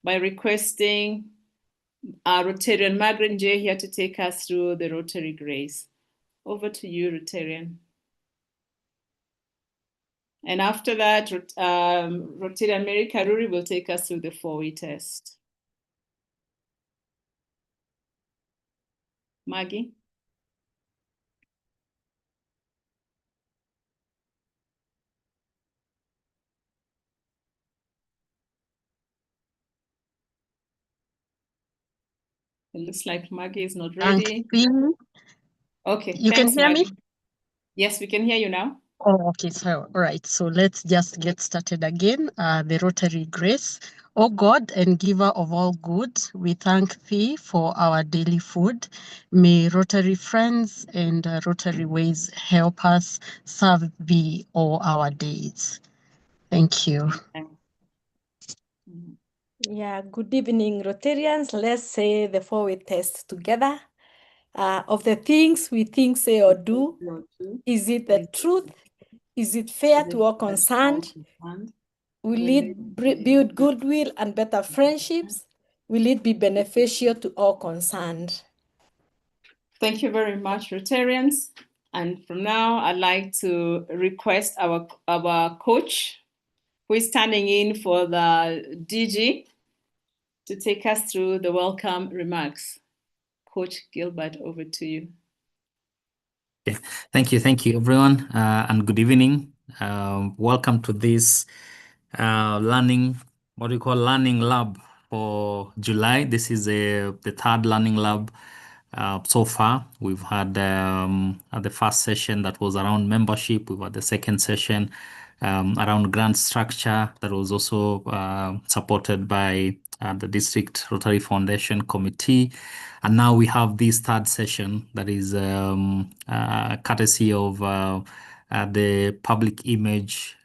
by requesting our Rotarian Margaret J here to take us through the Rotary Grace. Over to you, Rotarian. And after that, Rotarian Mary Karuri will take us through the 4-way test. Maggie? It looks like Maggie is not ready. Okay, you can hear Maggie. me? Yes, we can hear you now. Oh, okay. So, all right. So let's just get started again. The Rotary Grace. O God and giver of all good, we thank thee for our daily food. May Rotary friends and Rotary ways help us serve thee all our days. Thank you. Yeah, good evening, Rotarians. Let's say the 4-way test together. Of the things we think, say, or do, is it the truth? Is it fair to all concerned? Will it build goodwill and better friendships? Will it be beneficial to all concerned? Thank you very much, Rotarians. And from now, I'd like to request our coach, who is standing in for the DG, to take us through the welcome remarks. Coach Gilbert, over to you. Okay. Thank you, everyone, and good evening. Welcome to this learning lab for July. This is the 3rd learning lab so far. We've had the first session that was around membership. We've had the second session around grant structure that was also supported by the District Rotary Foundation Committee. And now we have this 3rd session that is courtesy of the Public Image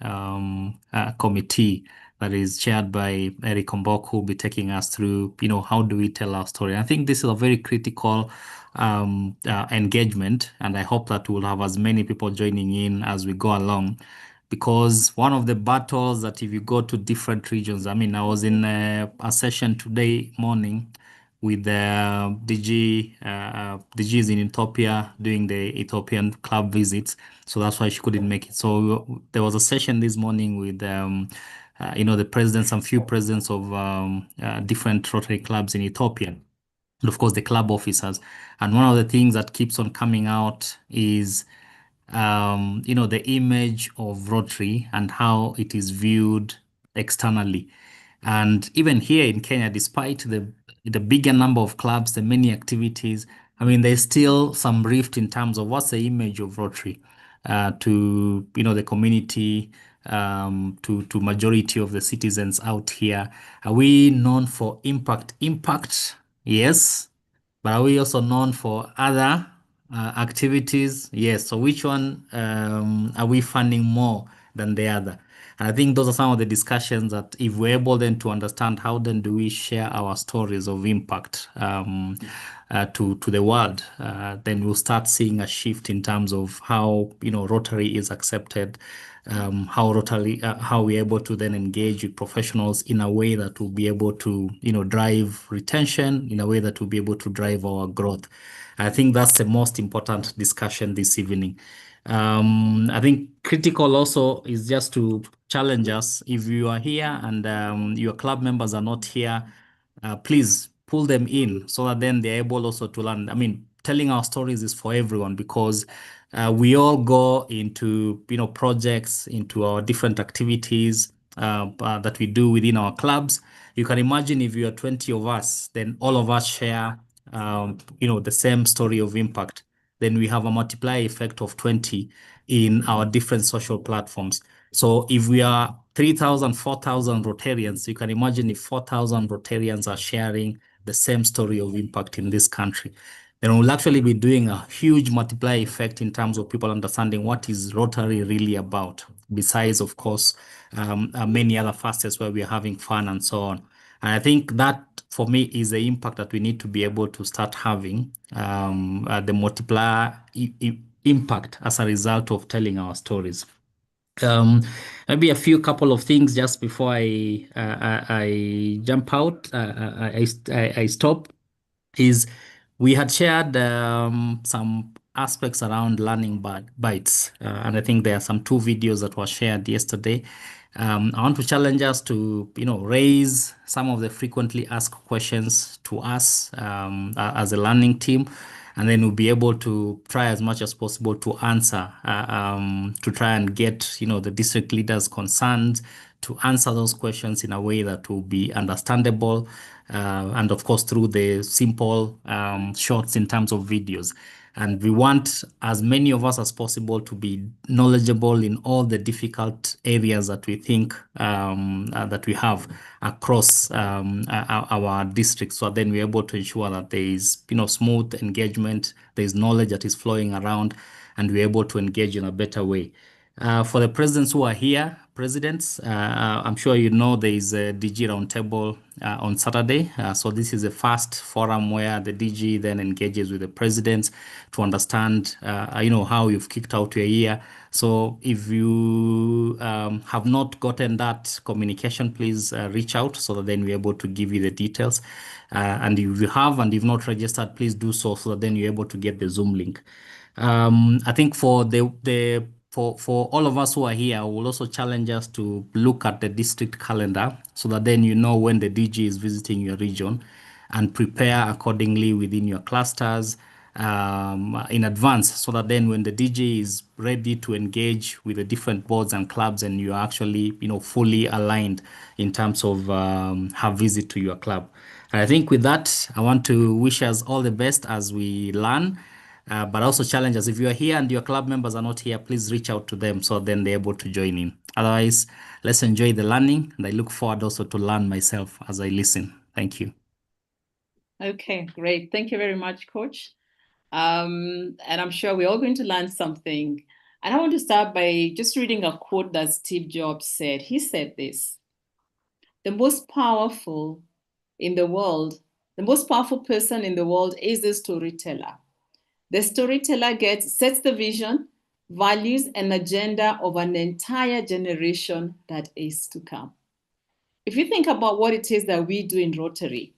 Committee that is chaired by Eric Ombok, who will be taking us through, how do we tell our story. I think this is a very critical engagement, and I hope that we'll have as many people joining in as we go along. Because one of the battles that if you go to different regions, I was in a session today morning with the DG. DG is in Ethiopia doing the Ethiopian club visits, so that's why she couldn't make it. So there was a session this morning with the presidents and few presidents of different Rotary clubs in Ethiopia, and of course the club officers. And one of the things that keeps on coming out is the image of Rotary and how it is viewed externally. And even here in Kenya, despite the bigger number of clubs, the many activities, there's still some rift in terms of what's the image of Rotary to the community, to majority of the citizens out here. Are we known for impact? Impact, yes, but are we also known for other activities? Yes. So which one are we funding more than the other? And I think those are some of the discussions that if we're able then to understand how then do we share our stories of impact to the world, then we'll start seeing a shift in terms of how Rotary is accepted, how we're able to then engage with professionals in a way that will be able to drive retention, in a way that will be able to drive our growth. I think that's the most important discussion this evening. I think critical also is just to challenge us. If you are here and your club members are not here, please pull them in so that then they're able also to learn. Telling our stories is for everyone, because we all go into projects, into our different activities that we do within our clubs. You can imagine if you are 20 of us, then all of us share the same story of impact. Then we have a multiplier effect of 20 in our different social platforms. So if we are 3,000, 4,000 Rotarians, you can imagine if 4,000 Rotarians are sharing the same story of impact in this country, then we'll actually be doing a huge multiplier effect in terms of people understanding what is Rotary really about, besides, of course, many other facets where we're having fun and so on. And I think that, for me, is the impact that we need to be able to start having, the multiplier impact as a result of telling our stories. Maybe a few couple of things just before I jump out. I stop. Is we had shared some aspects around learning bites, and I think there are some 2 videos that were shared yesterday. I want to challenge us to, raise some of the frequently asked questions to us as a learning team, and then we'll be able to try as much as possible to answer, to try and get, the district leaders concerned to answer those questions in a way that will be understandable, and of course through the simple shorts in terms of videos. And we want as many of us as possible to be knowledgeable in all the difficult areas that we think that we have across our district. So then we're able to ensure that there is, smooth engagement, there is knowledge that is flowing around, and we're able to engage in a better way. For the presidents who are here, I'm sure you know there is a DG roundtable on Saturday. So this is the first forum where the DG then engages with the presidents to understand, how you've kicked out your year. So if you have not gotten that communication, please reach out so that then we're able to give you the details. And if you have and you've not registered, please do so that then you're able to get the Zoom link. I think for for all of us who are here, I will also challenge us to look at the district calendar so that then you know when the DG is visiting your region and prepare accordingly within your clusters in advance, so that then when the DG is ready to engage with the different boards and clubs and you're actually, fully aligned in terms of her visit to your club. And I think with that, I want to wish us all the best as we learn. But also challenge us. If you are here and your club members are not here, please reach out to them so then they're able to join in. Otherwise, let's enjoy the learning. And I look forward also to learn myself as I listen. Thank you. Okay, great. Thank you very much, Coach. And I'm sure we're all going to learn something. And I want to start by just reading a quote that Steve Jobs said. He said this: the most powerful person in the world is the storyteller. The storyteller sets the vision, values, and agenda of an entire generation that is to come. If you think about what it is that we do in Rotary,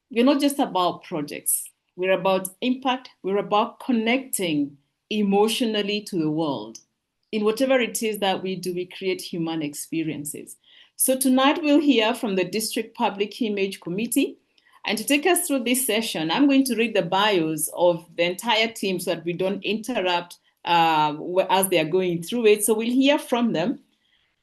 we're not just about projects. We're about impact. We're about connecting emotionally to the world. In whatever it is that we do, we create human experiences. So tonight we'll hear from the District Public Image Committee. And to take us through this session, I'm going to read the bios of the entire team so that we don't interrupt as they are going through it. So we'll hear from them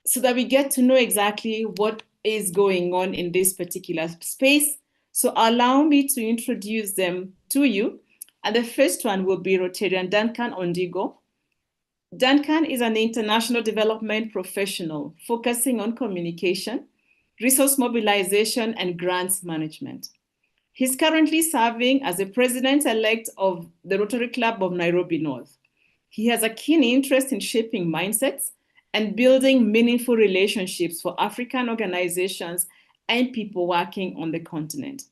so that we get to know exactly what is going on in this particular space. So allow me to introduce them to you. And the first one will be Rotarian Duncan Ondigo. Duncan is an international development professional focusing on communication, resource mobilization, and grants management. He's currently serving as the president-elect of the Rotary Club of Nairobi North. He has a keen interest in shaping mindsets and building meaningful relationships for African organizations and people working on the continent.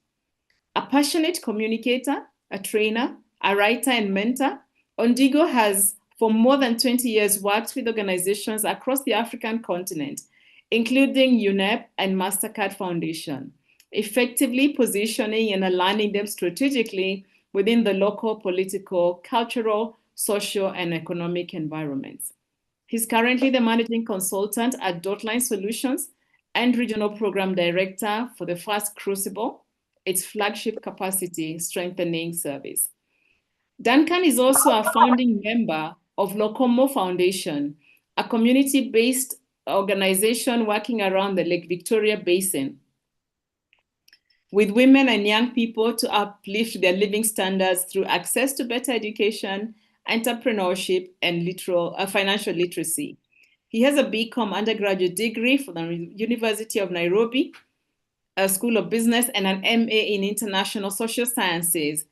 A passionate communicator, a trainer, a writer, and mentor, Ondigo has for more than 20 years worked with organizations across the African continent, including UNEP and MasterCard Foundation, effectively positioning and aligning them strategically within the local political, cultural, social, and economic environments. He's currently the managing consultant at Dotline Solutions and regional program director for the FAST Crucible, its flagship capacity strengthening service. Duncan is also a founding member of Lokomo Foundation, a community-based organization working around the Lake Victoria Basin with women and young people to uplift their living standards through access to better education, entrepreneurship, and financial literacy. He has a BCom undergraduate degree from the University of Nairobi, a School of Business, and an MA in International Social Sciences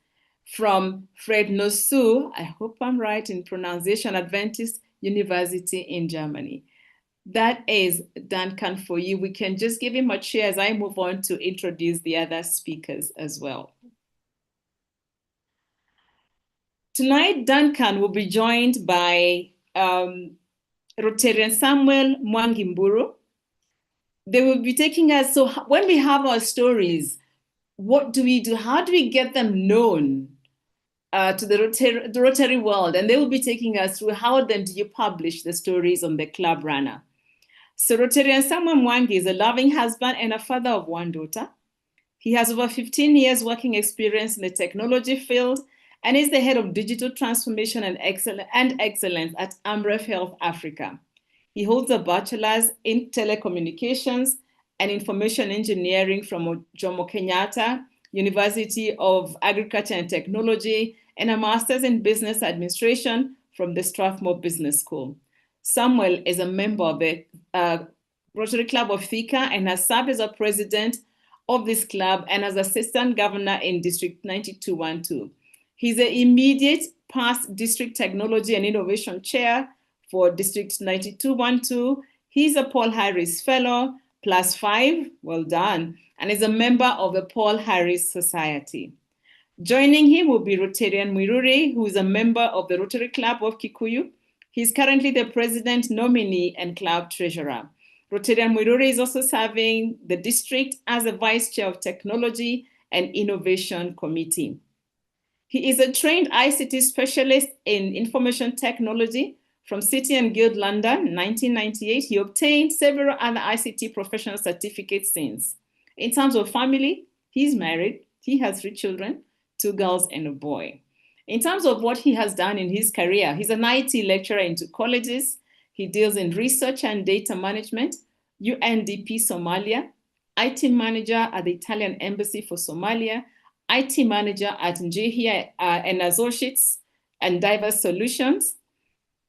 from Fred Nosu, I hope I'm right in pronunciation, Adventist University in Germany. That is Duncan for you. We can just give him a cheer as I move on to introduce the other speakers as well. Tonight, Duncan will be joined by Rotarian Samuel Mwangimburu. They will be taking us, so when we have our stories, what do we do? How do we get them known to the Rotary world? And they will be taking us through how then do you publish the stories on the Club Runner. So Rotarian Samuel Mwangi is a loving husband and a father of one daughter. He has over 15 years working experience in the technology field and is the head of digital transformation and excellence at Amref Health Africa. He holds a bachelor's in telecommunications and information engineering from Jomo Kenyatta University of Agriculture and Technology and a master's in business administration from the Strathmore Business School. Samuel is a member of the Rotary Club of Thika and has served as a president of this club and as assistant governor in District 9212. He's the immediate past district technology and innovation chair for District 9212. He's a Paul Harris Fellow, +5, well done, and is a member of the Paul Harris Society. Joining him will be Rotarian Mwiruri, who is a member of the Rotary Club of Kikuyu. He's currently the president nominee and club treasurer. Rotarian Mwiruri is also serving the district as a vice chair of technology and innovation committee. He is a trained ICT specialist in information technology from City and Guild London, 1998. He obtained several other ICT professional certificates since. In terms of family, he's married. He has 3 children, 2 girls and a boy. In terms of what he has done in his career, he's an IT lecturer into colleges. He deals in research and data management, UNDP Somalia, IT manager at the Italian Embassy for Somalia, IT manager at Njihia and Associates and Diverse Solutions,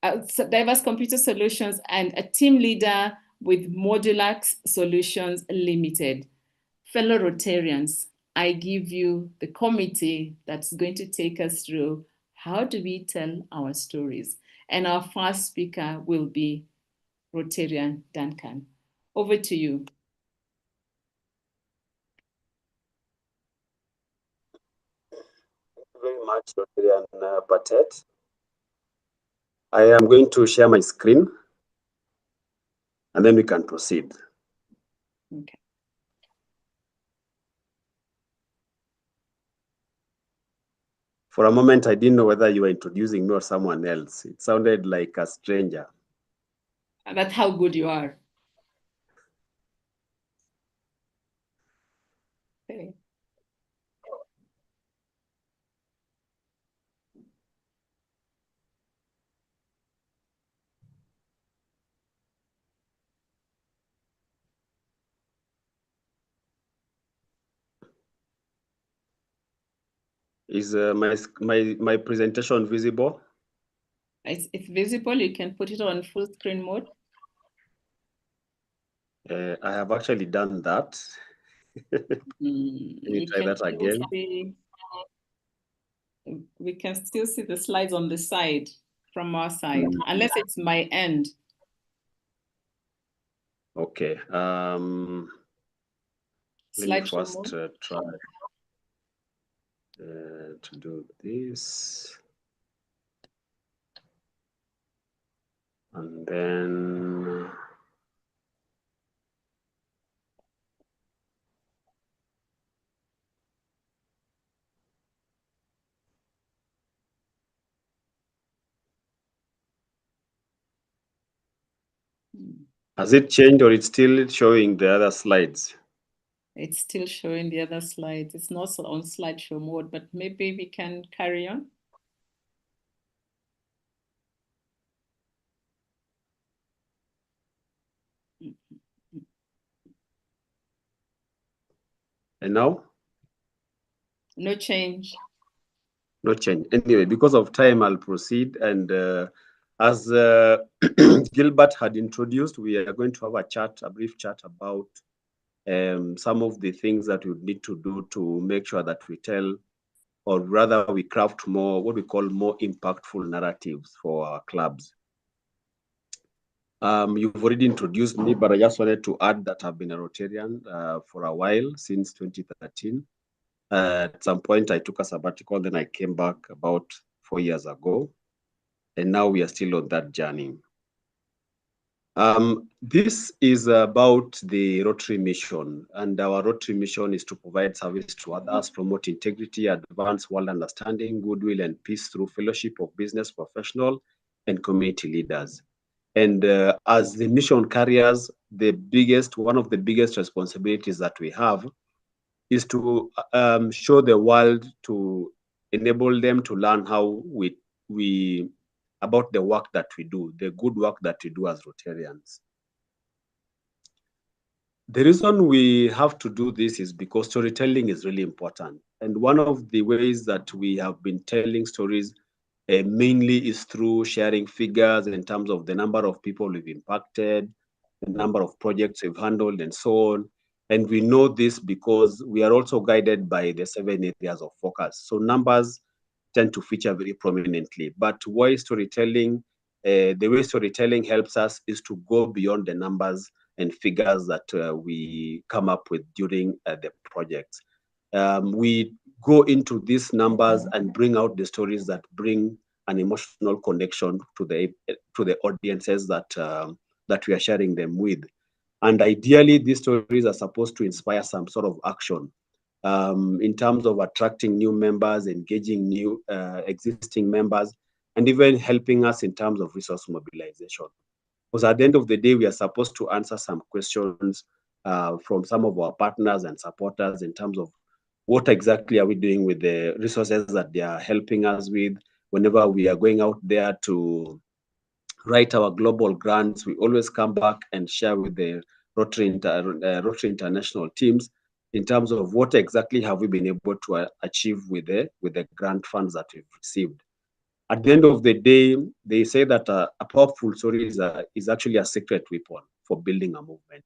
Diverse Computer Solutions, and a team leader with Modulax Solutions Limited. Fellow Rotarians, I give you the committee that's going to take us through how do we tell our stories. And our first speaker will be Rotarian Duncan. Over to you. Very much, Rotarian Patet. I am going to share my screen and then we can proceed. Okay. For a moment, I didn't know whether you were introducing me or someone else. It sounded like a stranger. And that's how good you are. Okay. Is my presentation visible? It's visible. You can put it on full screen mode. I have actually done that. Can you try that again? We can still see the slides on the side from our side, unless it's my end. Okay. Let me first try to do this. And then has it changed or it's still showing the other slides? It's still showing the other slides. It's not on slideshow mode, but maybe we can carry on. And now? No change. No change. Anyway, because of time, I'll proceed. And as Gilbert had introduced, we are going to have a brief chat about some of the things that we need to do to make sure that we tell, or rather we craft more, what we call more impactful narratives for our clubs. You've already introduced me, but I just wanted to add that I've been a Rotarian for a while, since 2013. At some point, I took a sabbatical, then I came back about 4 years ago. And now we are still on that journey. This is about the Rotary mission, and our Rotary mission is to provide service to others, promote integrity, advance world understanding, goodwill, and peace through fellowship of business professionals and community leaders. And as the mission carriers, one of the biggest responsibilities that we have is to show the world, to enable them to learn how we about the work that we do, the good work that we do as Rotarians. The reason we have to do this is because storytelling is really important. And one of the ways that we have been telling stories mainly is through sharing figures in terms of the number of people we've impacted, the number of projects we've handled, and so on. And we know this because we are also guided by the 7 areas of focus. So numbers tend to feature very prominently. But why storytelling, the way storytelling helps us is to go beyond the numbers and figures that we come up with during the projects. We go into these numbers and bring out the stories that bring an emotional connection to the audiences that we are sharing them with. And ideally, these stories are supposed to inspire some sort of action in terms of attracting new members, engaging new existing members, and even helping us in terms of resource mobilization. Because at the end of the day, we are supposed to answer some questions from some of our partners and supporters in terms of what exactly are we doing with the resources that they are helping us with. Whenever we are going out there to write our global grants, we always come back and share with the Rotary International teams in terms of what exactly have we been able to achieve with the grant funds that we've received. At the end of the day, they say that a powerful story is actually a secret weapon for building a movement.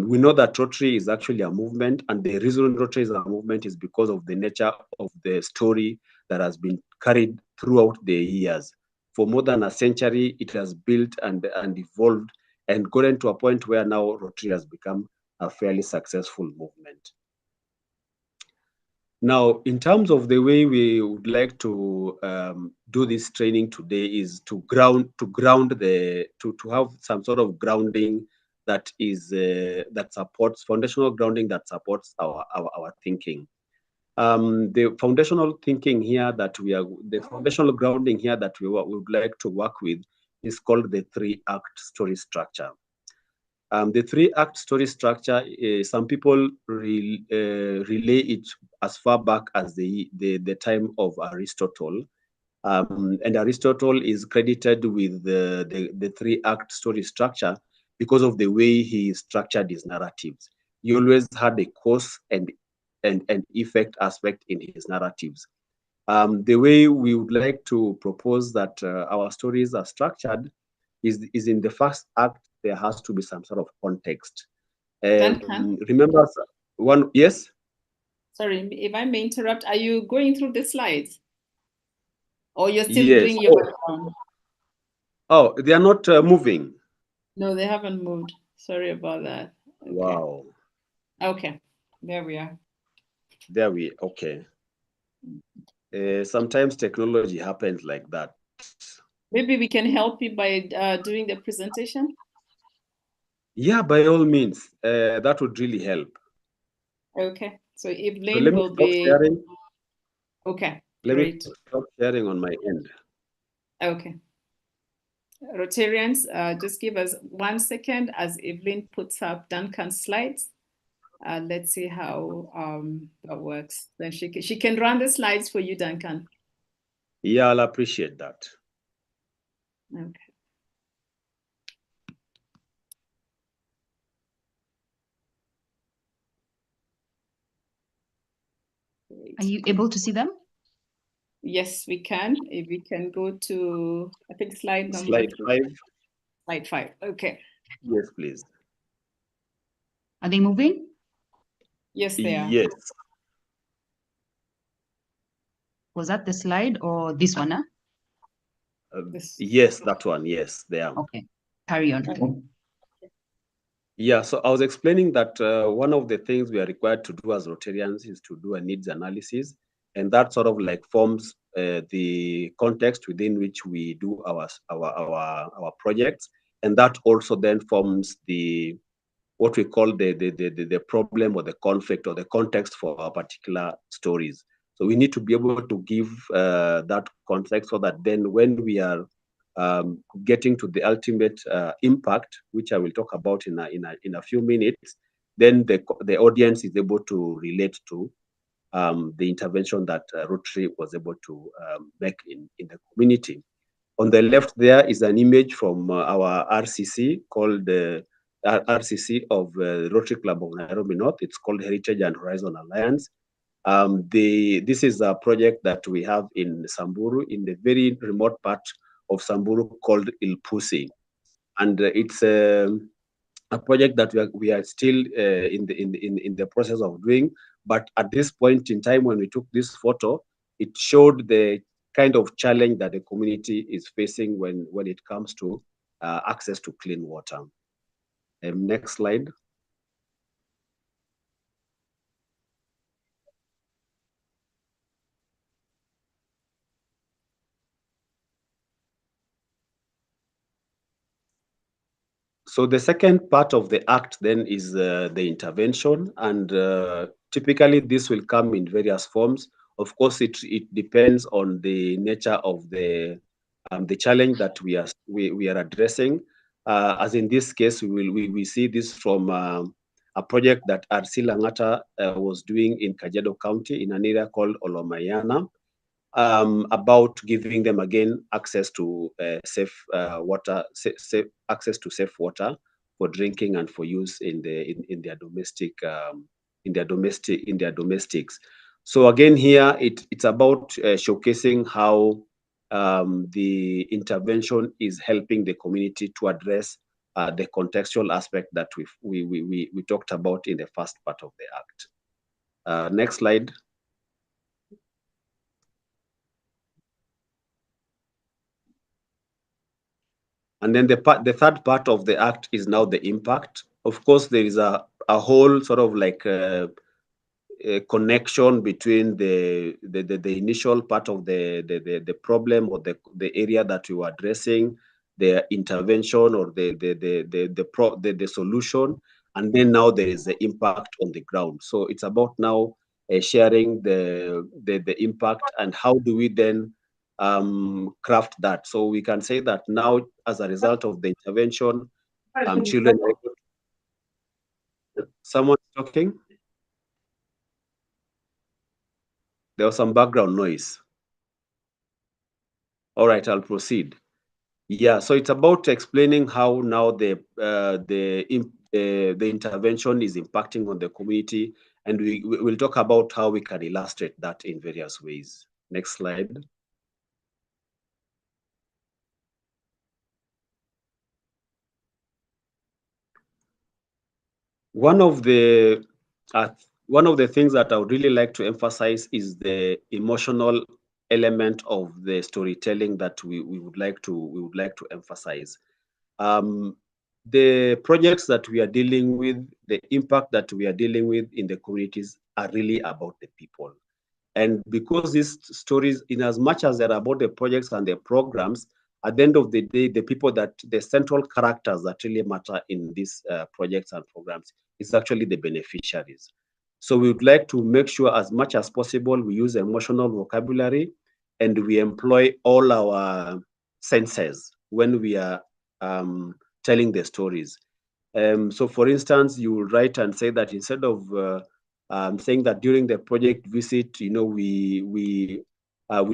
We know that Rotary is actually a movement, and the reason Rotary is a movement is because of the nature of the story that has been carried throughout the years. For more than a century, it has built and evolved and gotten to a point where now Rotary has become a fairly successful movement. Now, in terms of the way we would like to do this training today is to have some sort of grounding that is that supports foundational grounding that supports our thinking. The foundational thinking here that the foundational grounding here that we would like to work with is called the 3-act story structure. The 3-act story structure, some people relay it as far back as the time of Aristotle. And Aristotle is credited with the 3-act story structure because of the way he structured his narratives. He always had a cause and effect aspect in his narratives. The way we would like to propose that our stories are structured is in the first act, there has to be some sort of context. Remember one, yes? Sorry, if I may interrupt, are you going through the slides? Or you're still Yes. doing your background? Oh, they are not moving. No, they haven't moved. Sorry about that. Okay. Wow. Okay, there we are. Okay. Sometimes technology happens like that. Maybe we can help you by doing the presentation? Yeah, by all means. That would really help. Okay, so Evelyn So let me will stop be... sharing. Okay, Let great. me stop sharing on my end. Okay. Rotarians, just give us 1 second as Evelyn puts up Duncan's slides. Let's see how that works. Then she can run the slides for you, Duncan. Yeah, I'll appreciate that. Okay. Are you able to see them? Yes, we can. If we can go to, I think slide number Slide 5. Slide 5. Okay. Yes, please. Are they moving? Yes, they are. Yes. Was that the slide or this one? Huh? Yes, that one. Yes, they are. Okay, carry on. Okay. Yeah, so I was explaining that one of the things we are required to do as Rotarians is to do a needs analysis, and that sort of like forms the context within which we do our projects, and that also then forms the what we call the problem or the conflict or the context for our particular stories. So we need to be able to give that context so that then when we are getting to the ultimate impact, which I will talk about in a few minutes, then the audience is able to relate to the intervention that Rotary was able to make in the community. On the left there is an image from our RCC called the RCC of Rotary Club of Nairobi North. It's called Heritage and Horizon Alliance. This is a project that we have in Samburu, in the very remote part of Samburu called Ilpusi. And it's a project that we are still in the process of doing. But at this point in time, when we took this photo, it showed the kind of challenge that the community is facing when it comes to access to clean water. Next slide. So the second part of the act then is the intervention, and typically this will come in various forms. Of course, it depends on the nature of the challenge that we are addressing. As in this case, we see this from a project that RC Langata was doing in Kajiado County in an area called Olomayana, about giving them again access to safe water, access to safe water for drinking and for use in their domestics. So again, here it's about showcasing how the intervention is helping the community to address the contextual aspect that we talked about in the first part of the act. Next slide. And then the third part of the act is now the impact. Of course, there is a whole sort of like a connection between the initial part of the problem or the area that you are addressing, the intervention or the solution, and then now there is the impact on the ground. So it's about now sharing the impact and how do we then craft that. So we can say that now, as a result of the intervention, children. Someone talking? There was some background noise. All right, I'll proceed. Yeah, so it's about explaining how now the intervention is impacting on the community, and we'll talk about how we can illustrate that in various ways. Next slide. One of the things that I would really like to emphasize is the emotional element of the storytelling that we would like to emphasize. The projects that we are dealing with, the impact that we are dealing with in the communities are really about the people. And because these stories, in as much as they're about the projects and the programs, at the end of the day, the central characters that really matter in these projects and programs is actually the beneficiaries. So we would like to make sure as much as possible we use emotional vocabulary and we employ all our senses when we are telling the stories. So for instance, you will write and say that instead of saying that during the project visit, we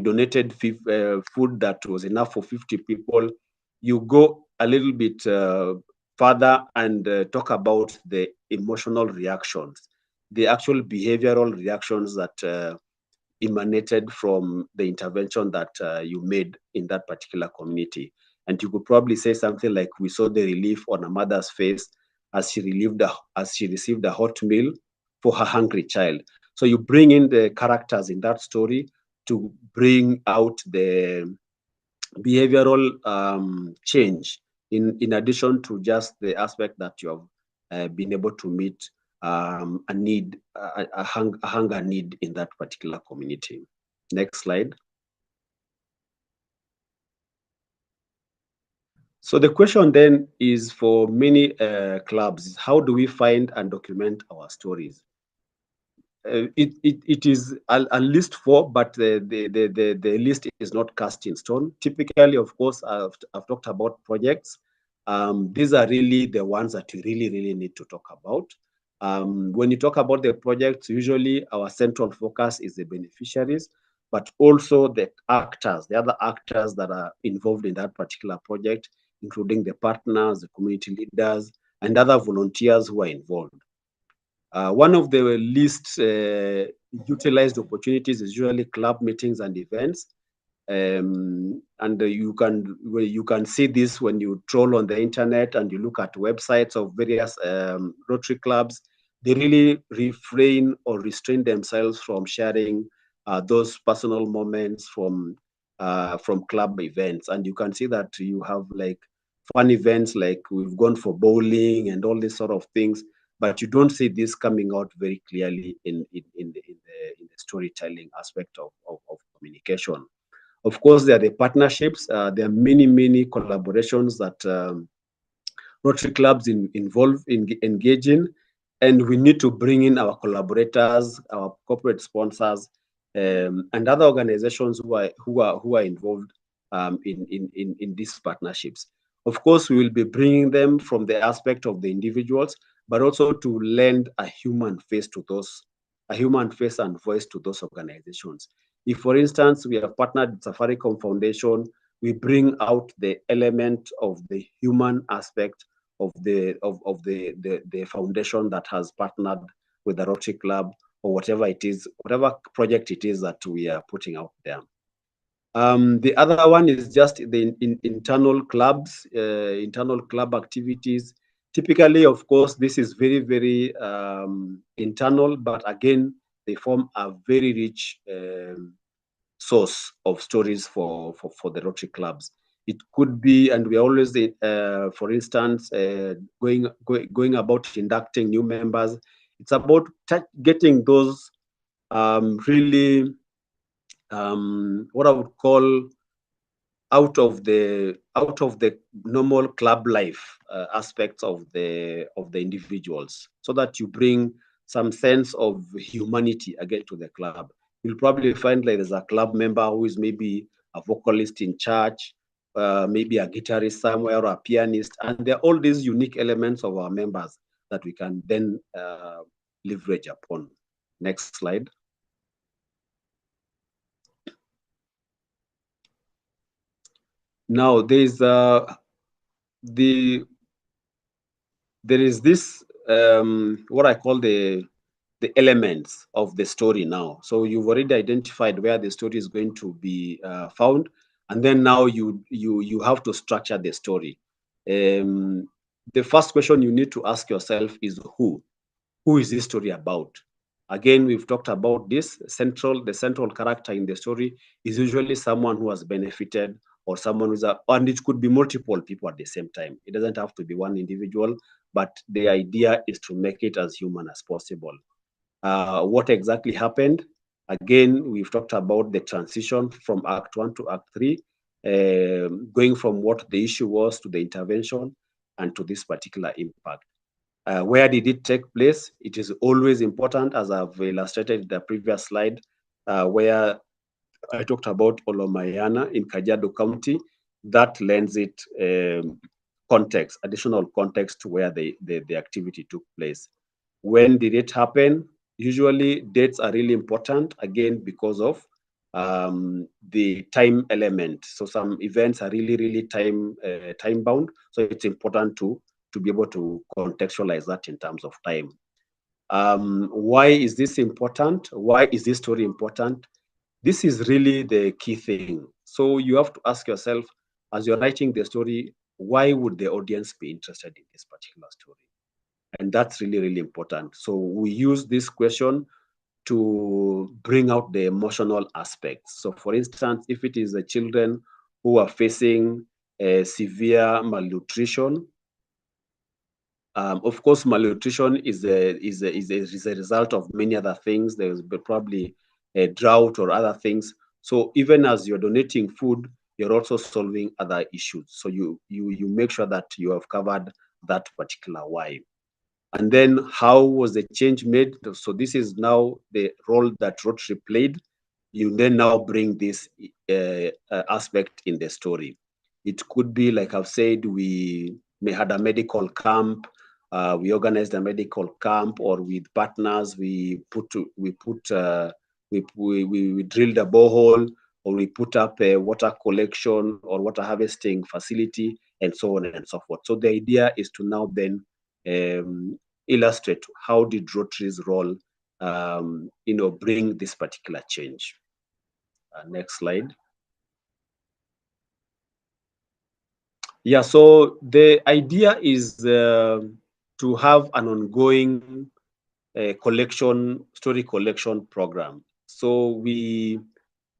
donated food that was enough for 50 people. You go a little bit further and talk about the emotional reactions, the actual behavioral reactions that emanated from the intervention that you made in that particular community. And you could probably say something like, we saw the relief on a mother's face as she received a hot meal for her hungry child. So you bring in the characters in that story to bring out the behavioral change in addition to just the aspect that you have been able to meet a need, a hunger need in that particular community. Next slide. So the question then is for many clubs, how do we find and document our stories? It is a list for, but the list is not cast in stone. Typically, of course, I've talked about projects. These are really the ones that you really need to talk about. When you talk about the projects, usually our central focus is the beneficiaries, but also the actors, the other actors that are involved in that particular project, including the partners, the community leaders, and other volunteers who are involved. One of the least utilized opportunities is usually club meetings and events. And you can see this when you troll on the internet and you look at websites of various Rotary clubs. They really refrain or restrain themselves from sharing those personal moments from club events. And you can see that you have like fun events, like we've gone for bowling and all these sort of things, but you don't see this coming out very clearly in the storytelling aspect of communication. Of course, there are the partnerships. There are many collaborations that Rotary clubs engage in, and we need to bring in our collaborators, our corporate sponsors, and other organizations who are involved in these partnerships. Of course, we will be bringing them from the aspect of the individuals, but also to lend a human face and voice to those organizations. If, for instance, we have partnered with Safaricom Foundation, we bring out the element of the human aspect of the foundation that has partnered with the Rotary Club or whatever it is, whatever project it is that we are putting out there. The other one is just the internal clubs, internal club activities. Typically, of course, this is very internal, but again, they form a very rich source of stories for the Rotary clubs. It could be, and we are always, for instance, going about inducting new members. It's about getting those really what I would call out of the normal club life aspects of the individuals, so that you bring some sense of humanity again to the club. You'll probably find like there's a club member who is maybe a vocalist in church, maybe a guitarist somewhere or a pianist, and there are all these unique elements of our members that we can then leverage upon. Next slide. Now there is this what I call the elements of the story now. So you've already identified where the story is going to be found, and then now you have to structure the story. The first question you need to ask yourself is who is this story about? Again, we've talked about this. The central character in the story is usually someone who has benefited, or someone who's and it could be multiple people at the same time. It doesn't have to be one individual, but the idea is to make it as human as possible. What exactly happened? Again, we've talked about the transition from Act 1 to Act 3, going from what the issue was to the intervention and to this particular impact. Where did it take place? It is always important, as I've illustrated in the previous slide, where I talked about Olomayana in Kajiado County. That lends it context, additional context to where the activity took place. When did it happen? Usually dates are really important, again, because of the time element. So some events are really time bound. So it's important to be able to contextualize that in terms of time. Why is this important? Why is this story important? This is really the key thing. So you have to ask yourself, as you're writing the story, why would the audience be interested in this particular story? And that's really important. So we use this question to bring out the emotional aspects. So for instance, if it is the children who are facing severe malnutrition, of course, malnutrition is a result of many other things. There's probably a drought or other things. So even as you're donating food, you're also solving other issues. So you make sure that you have covered that particular why. And then how was the change made? So this is now the role that Rotary played. You then now bring this aspect in the story. It could be, like I've said, we may had a medical camp. We organized a medical camp, or with partners, we drilled a borehole, or we put up a water collection or water harvesting facility, and so on and so forth. So the idea is to now then illustrate how did Rotary's role, bring this particular change. Next slide. Yeah, so the idea is to have an ongoing story collection program. So we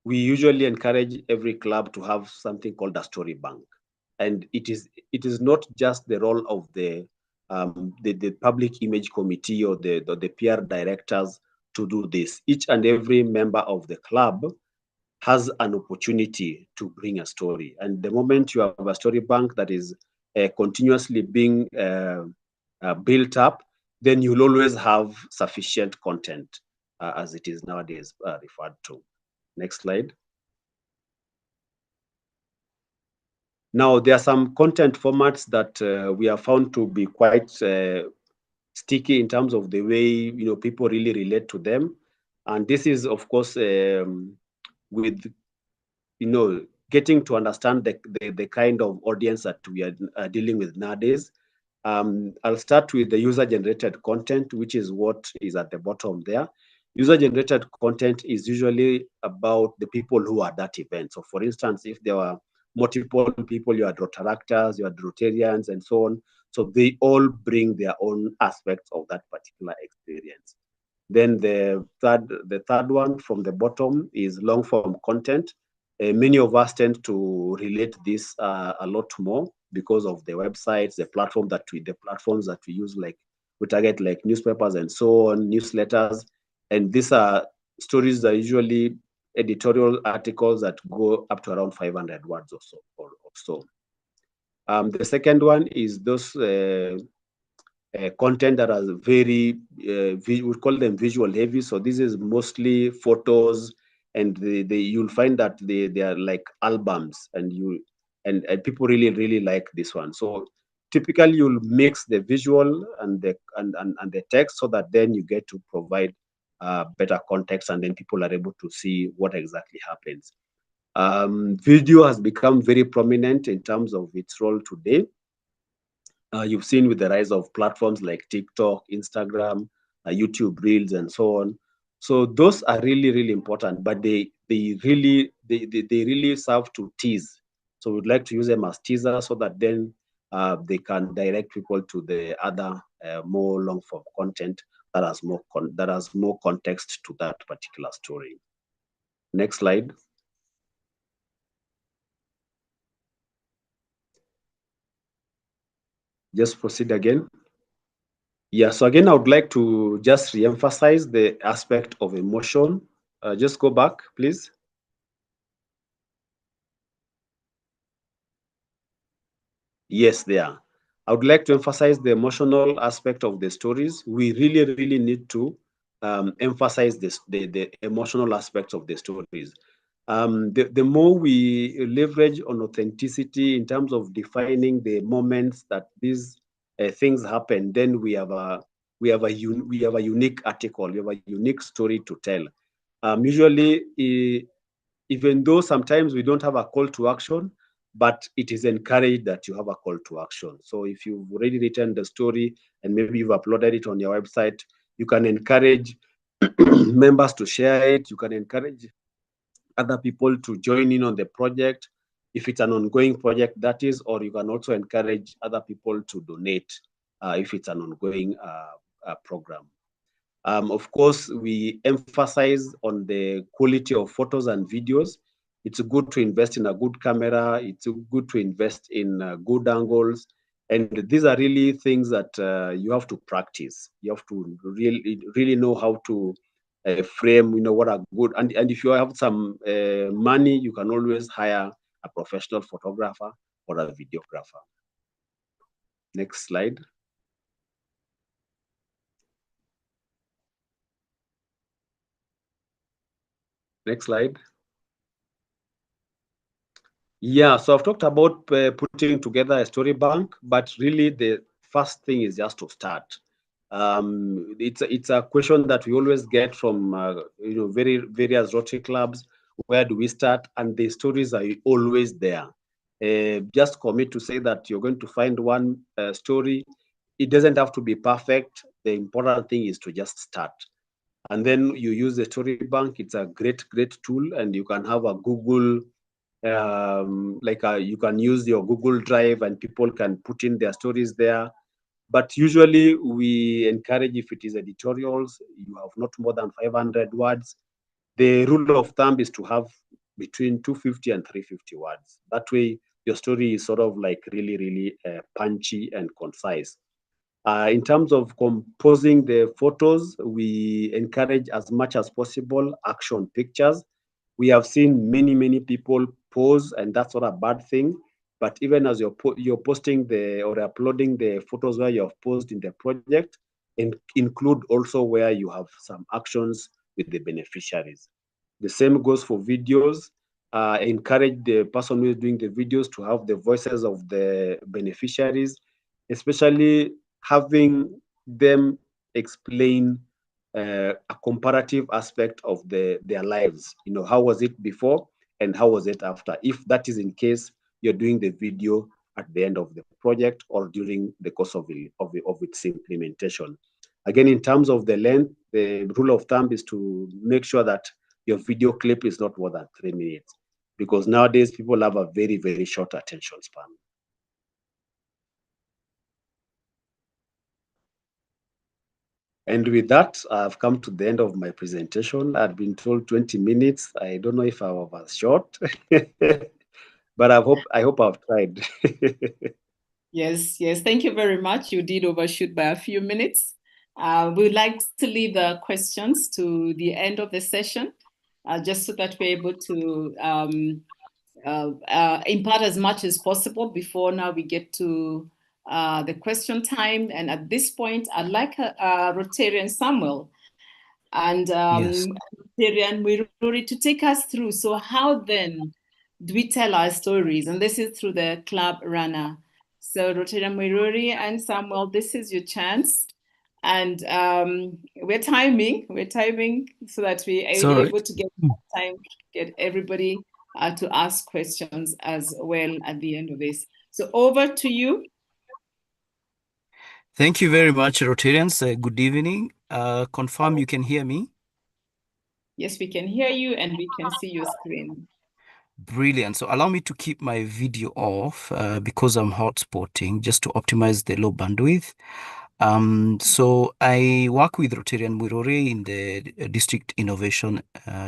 usually encourage every club to have something called a story bank, and it is not just the role of the public image committee or the PR directors to do this. Each and every member of the club has an opportunity to bring a story. And the moment you have a story bank that is continuously being built up, then you'll always have sufficient content, as it is nowadays referred to. Next slide. Now, there are some content formats that we have found to be quite sticky in terms of the way people really relate to them. And this is, of course, with getting to understand the kind of audience that we are dealing with nowadays. I'll start with the user-generated content, which is what is at the bottom there. User-generated content is usually about the people who are at that event. So, for instance, if there are multiple people, you had Rotaractors, you had Rotarians, and so on. So they all bring their own aspects of that particular experience. Then the third one from the bottom is long-form content. Many of us tend to relate this a lot more because of the websites, the platforms that we use, like we target like newspapers and so on, newsletters, and these are stories that are usually editorial articles that go up to around 500 words or so. The second one is those content that are very, we call them visual heavy. So this is mostly photos, and you'll find that they are like albums, and people really like this one. So typically you'll mix the visual and the text, so that then you get to provide better context, and then people are able to see what exactly happens. Video has become very prominent in terms of its role today. You've seen with the rise of platforms like TikTok, Instagram, YouTube Reels, and so on. So those are really important, but they really serve to tease. So we'd like to use them as teasers, so that then they can direct people to the other more long form content that has more context to that particular story. Next slide. Just proceed again. Yeah, so again, I would like to just re-emphasize the aspect of emotion. Just go back, please. Yes, there. I would like to emphasize the emotional aspect of the stories. We really need to emphasize the emotional aspects of the stories. The more we leverage on authenticity in terms of defining the moments that these things happen, then we have a unique article, we have a unique story to tell. Usually, even though sometimes we don't have a call to action, but it is encouraged that you have a call to action. So if you've already written the story and maybe you've uploaded it on your website, you can encourage members to share it. You can encourage other people to join in on the project, if it's an ongoing project, that is, or you can also encourage other people to donate if it's an ongoing program. Of course, we emphasize on the quality of photos and videos. It's good to invest in a good camera. It's good to invest in good angles. And these are really things that you have to practice. You have to really know how to frame, what are good. And if you have some money, you can always hire a professional photographer or a videographer. Next slide. Next slide. Yeah, so I've talked about putting together a story bank, but really the first thing is just to start. It's a question that we always get from various Rotary clubs. Where do we start? And the stories are always there. Just commit to say that you're going to find one story. It doesn't have to be perfect. The important thing is to just start. And then you use the story bank. It's a great tool, and you can have a Google. You can use your Google Drive and people can put in their stories there. But usually we encourage, if it is editorials, you have not more than 500 words. The rule of thumb is to have between 250 and 350 words. That way your story is sort of like really punchy and concise. In terms of composing the photos, we encourage as much as possible action pictures. We have seen many people pose, and that's not a bad thing. But even as you're posting or uploading the photos where you have posed in the project, include also where you have some actions with the beneficiaries. The same goes for videos. Encourage the person who is doing the videos to have the voices of the beneficiaries, especially having them explain a comparative aspect of their lives. How was it before and how was it after? If that is in case you're doing the video at the end of the project or during the course of its implementation. Again, in terms of the length, the rule of thumb is to make sure that your video clip is not more than 3 minutes, because nowadays people have a very short attention span. And with that, I've come to the end of my presentation. I'd been told 20 minutes. I don't know if I was short, but I hope I've tried. Yes. Thank you very much. You did overshoot by a few minutes. We'd like to leave the questions to the end of the session, just so that we're able to impart as much as possible before now we get to the question time. And at this point, I'd like Rotarian Samuel and Yes. Rotarian Mwiruri to take us through. So how then do we tell our stories? And this is through the club runner. So Rotarian Mwiruri and Samuel, this is your chance. And we're timing so that we are able to get everybody to ask questions as well at the end of this. So over to you. Thank you very much, Rotarians. Good evening. Confirm you can hear me? Yes, we can hear you and we can see your screen. Brilliant. So allow me to keep my video off because I'm hotspotting, just to optimize the low bandwidth. So I work with Rotarian Mwiruri in the District Innovation,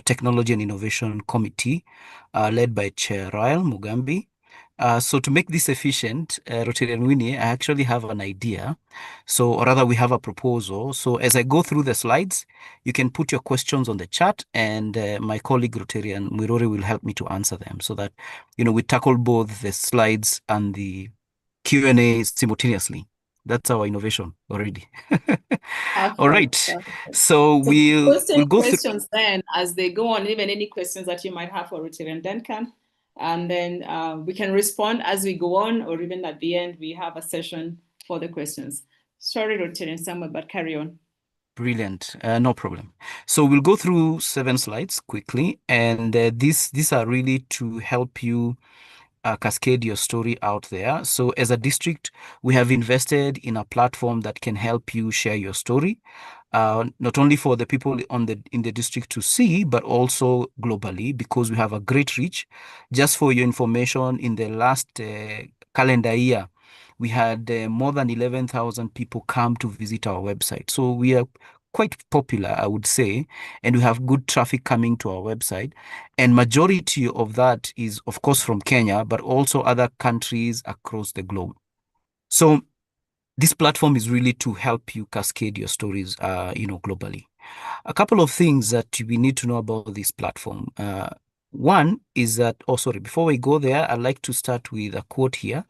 Technology and Innovation Committee, led by Chair Rael Mugambi. So to make this efficient, Rotarian Winnie, I actually have an idea. So, or rather we have a proposal. So as I go through the slides, you can put your questions on the chat and my colleague Rotarian Mwiruri will help me to answer them so that, we tackle both the slides and the Q&A simultaneously. That's our innovation already. All right. So we'll go questions then as they go on, even any questions that you might have for Rotarian Duncan. And then we can respond as we go on, or even at the end, we have a session for the questions. Sorry, Rotarian Samuel, but carry on. Brilliant. No problem. So we'll go through 7 slides quickly. And these are really to help you cascade your story out there. So as a district, we have invested in a platform that can help you share your story, not only for the people in the district to see, but also globally, because we have a great reach. Just for your information, in the last calendar year, we had more than 11,000 people come to visit our website. So we are quite popular, I would say, and we have good traffic coming to our website. And majority of that is, of course, from Kenya, but also other countries across the globe. So this platform is really to help you cascade your stories, globally. A couple of things that we need to know about this platform. One is that, oh, sorry, before we go there, I'd like to start with a quote here.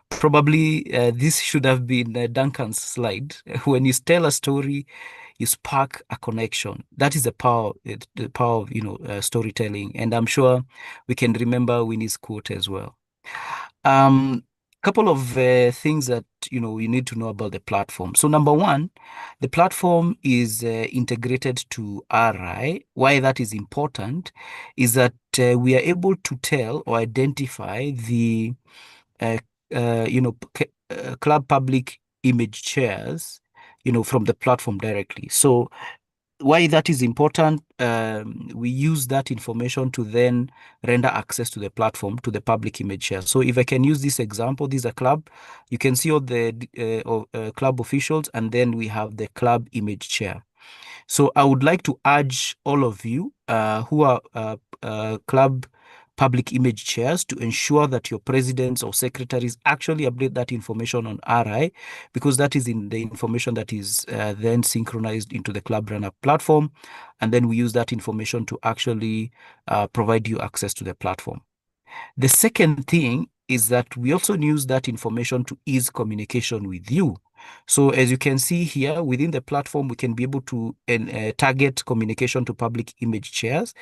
Probably this should have been Duncan's slide. When you tell a story, you spark a connection. That is the power of storytelling. And I'm sure we can remember Winnie's quote as well. Couple of things that you need to know about the platform. So number one, the platform is integrated to RI. Why that is important is that we are able to tell or identify the club public image shares from the platform directly. So why that is important, we use that information to then render access to the platform to the public image share. So if I can use this example, this is a club, you can see all the club officials, and then we have the club image share. So I would like to urge all of you who are club public image chairs to ensure that your presidents or secretaries actually update that information on RI, because that is in the information that is then synchronized into the Club Runner platform. And then we use that information to actually provide you access to the platform. The second thing is that we also use that information to ease communication with you. So as you can see here, within the platform, we can be able to target communication to public image chairs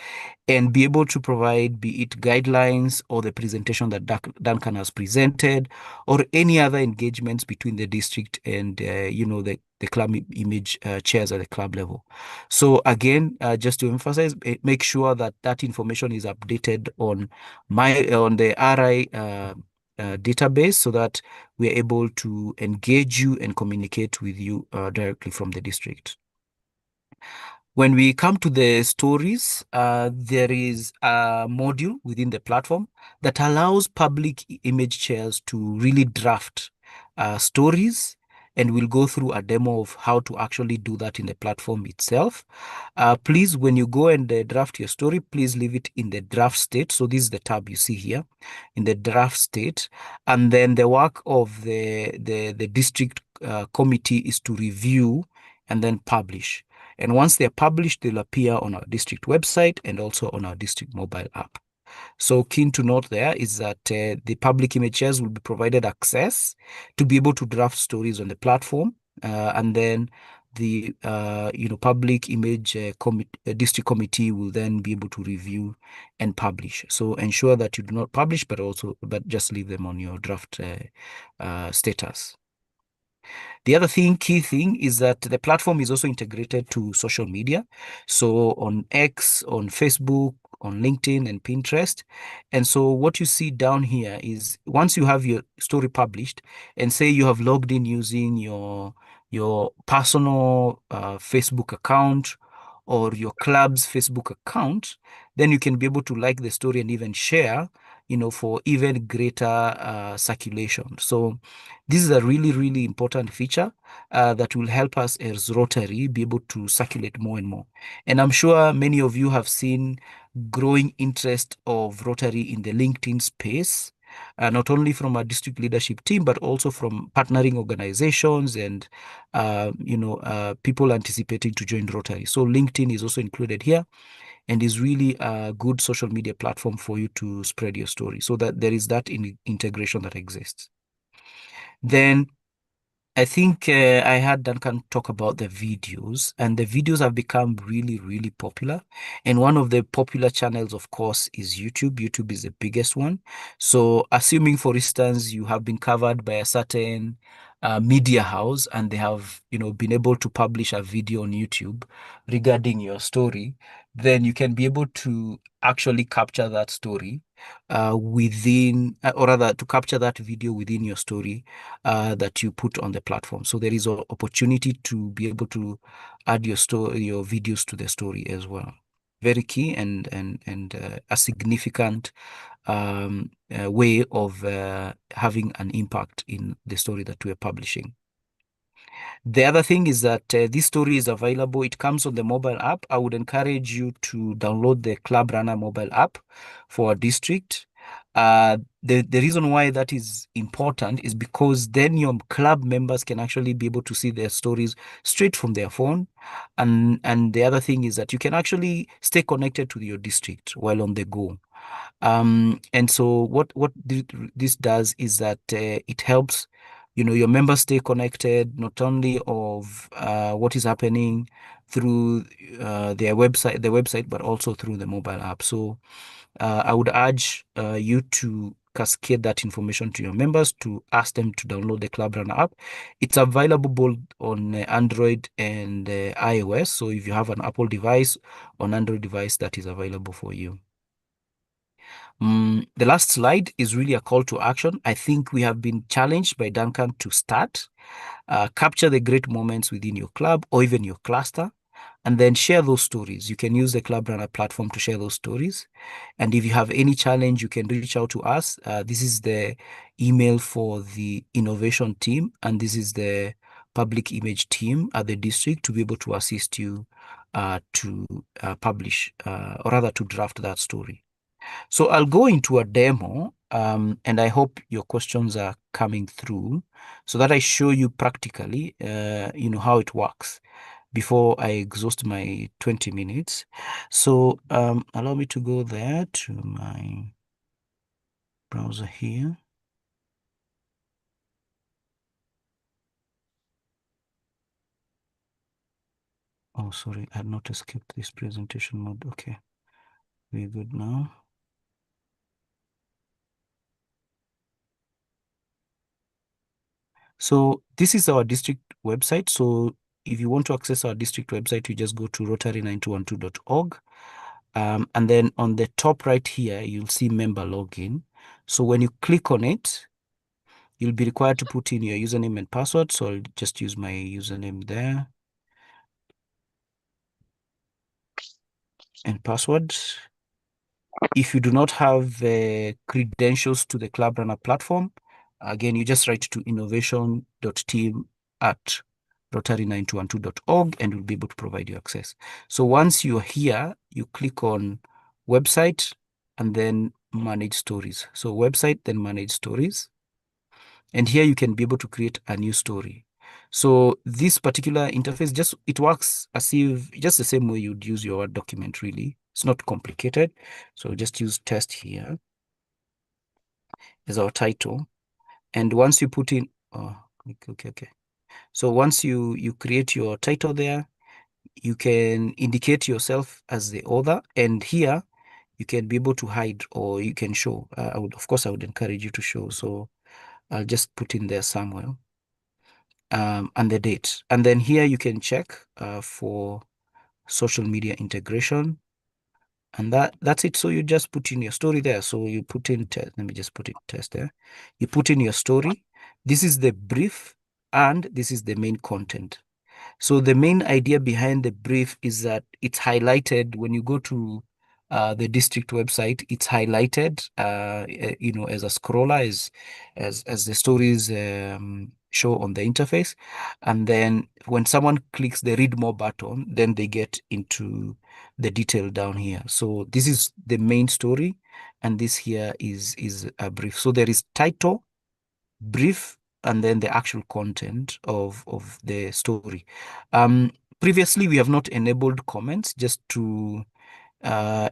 and be able to provide, be it guidelines or the presentation that Duncan has presented, or any other engagements between the district and the club image chairs at the club level. So again, just to emphasize, make sure that that information is updated on the RI database, so that we are able to engage you and communicate with you directly from the district. When we come to the stories, there is a module within the platform that allows public image chairs to really draft stories, and we'll go through a demo of how to actually do that in the platform itself. Please, when you go and draft your story, please leave it in the draft state. So this is the tab you see here, in the draft state. And then the work of the district committee is to review and then publish. And once they're published, they'll appear on our district website and also on our district mobile app. So keen to note there is that the public image chairs will be provided access to be able to draft stories on the platform, and then the public image district committee will then be able to review and publish. So ensure that you do not publish, but just leave them on your draft status. The other key thing is that the platform is also integrated to social media. So on X, on Facebook, on LinkedIn and Pinterest. And so what you see down here is once you have your story published, and say you have logged in using your personal Facebook account or your club's Facebook account, then you can be able to like the story and even share, for even greater circulation. So this is a really, really important feature that will help us as Rotary be able to circulate more and more. And I'm sure many of you have seen growing interest of Rotary in the LinkedIn space, not only from our district leadership team, but also from partnering organizations and people anticipating to join Rotary. So LinkedIn is also included here, and is really a good social media platform for you to spread your story, so that there is that integration that exists. Then I think I had Duncan talk about the videos, and the videos have become really, really popular. And one of the popular channels, of course, is YouTube. YouTube is the biggest one. So assuming, for instance, you have been covered by a certain media house, and they have, been able to publish a video on YouTube regarding your story, then you can be able to actually capture that story or rather to capture that video within your story that you put on the platform. So there is an opportunity to be able to add your videos to the story as well. Very key and a significant way of having an impact in the story that we are publishing. The other thing is that this story is available. It comes on the mobile app. I would encourage you to download the Club Runner mobile app for a district. The reason why that is important is because then your club members can actually be able to see their stories straight from their phone. And the other thing is that you can actually stay connected to your district while on the go. And so what this does is that it helps, your members stay connected, not only of what is happening through the website, but also through the mobile app. So I would urge you to cascade that information to your members, to ask them to download the Club Runner app. It's available both on Android and iOS. So if you have an Apple device, on Android device, that is available for you. The last slide is really a call to action. I think we have been challenged by Duncan to start, capture the great moments within your club or even your cluster, and then share those stories. You can use the Club Runner platform to share those stories. And if you have any challenge, you can reach out to us. This is the email for the innovation team, and this is the public image team at the district to be able to assist you to publish, or rather to draft that story. So I'll go into a demo, and I hope your questions are coming through so that I show you practically, how it works before I exhaust my 20 minutes. So allow me to go there to my browser here. Oh, sorry, I had not escaped this presentation mode. Okay, we're good now. So this is our district website. So if you want to access our district website, you just go to rotary9212.org. And then on the top right here, you'll see member login. So when you click on it, you'll be required to put in your username and password. So I'll just use my username there and password. If you do not have credentials to the Club Runner platform, again, you just write to innovation.team@rotary9212.org and we'll be able to provide you access. So once you're here, you click on website and then manage stories. So website, then manage stories. And here you can be able to create a new story. So this particular interface, it works as if just the same way you'd use your Word document, really. It's not complicated. So just use test here as our title. And once you put in, okay. So once you create your title there, you can indicate yourself as the author. And here you can be able to hide or you can show. Of course, I would encourage you to show. So I'll just put in there Samuel. And the date. And then here you can check for social media integration. And that's it. So you just put in your story there. So you put in, let me just put in test there. You put in your story. This is the brief and this is the main content. So the main idea behind the brief is that it's highlighted when you go to the district website. It's highlighted, as a scroller, as the stories show on the interface. And then when someone clicks the read more button, then they get into the detail down here. So this is the main story, and this here is a brief. So there is title, brief, and then the actual content of the story. Previously, we have not enabled comments just to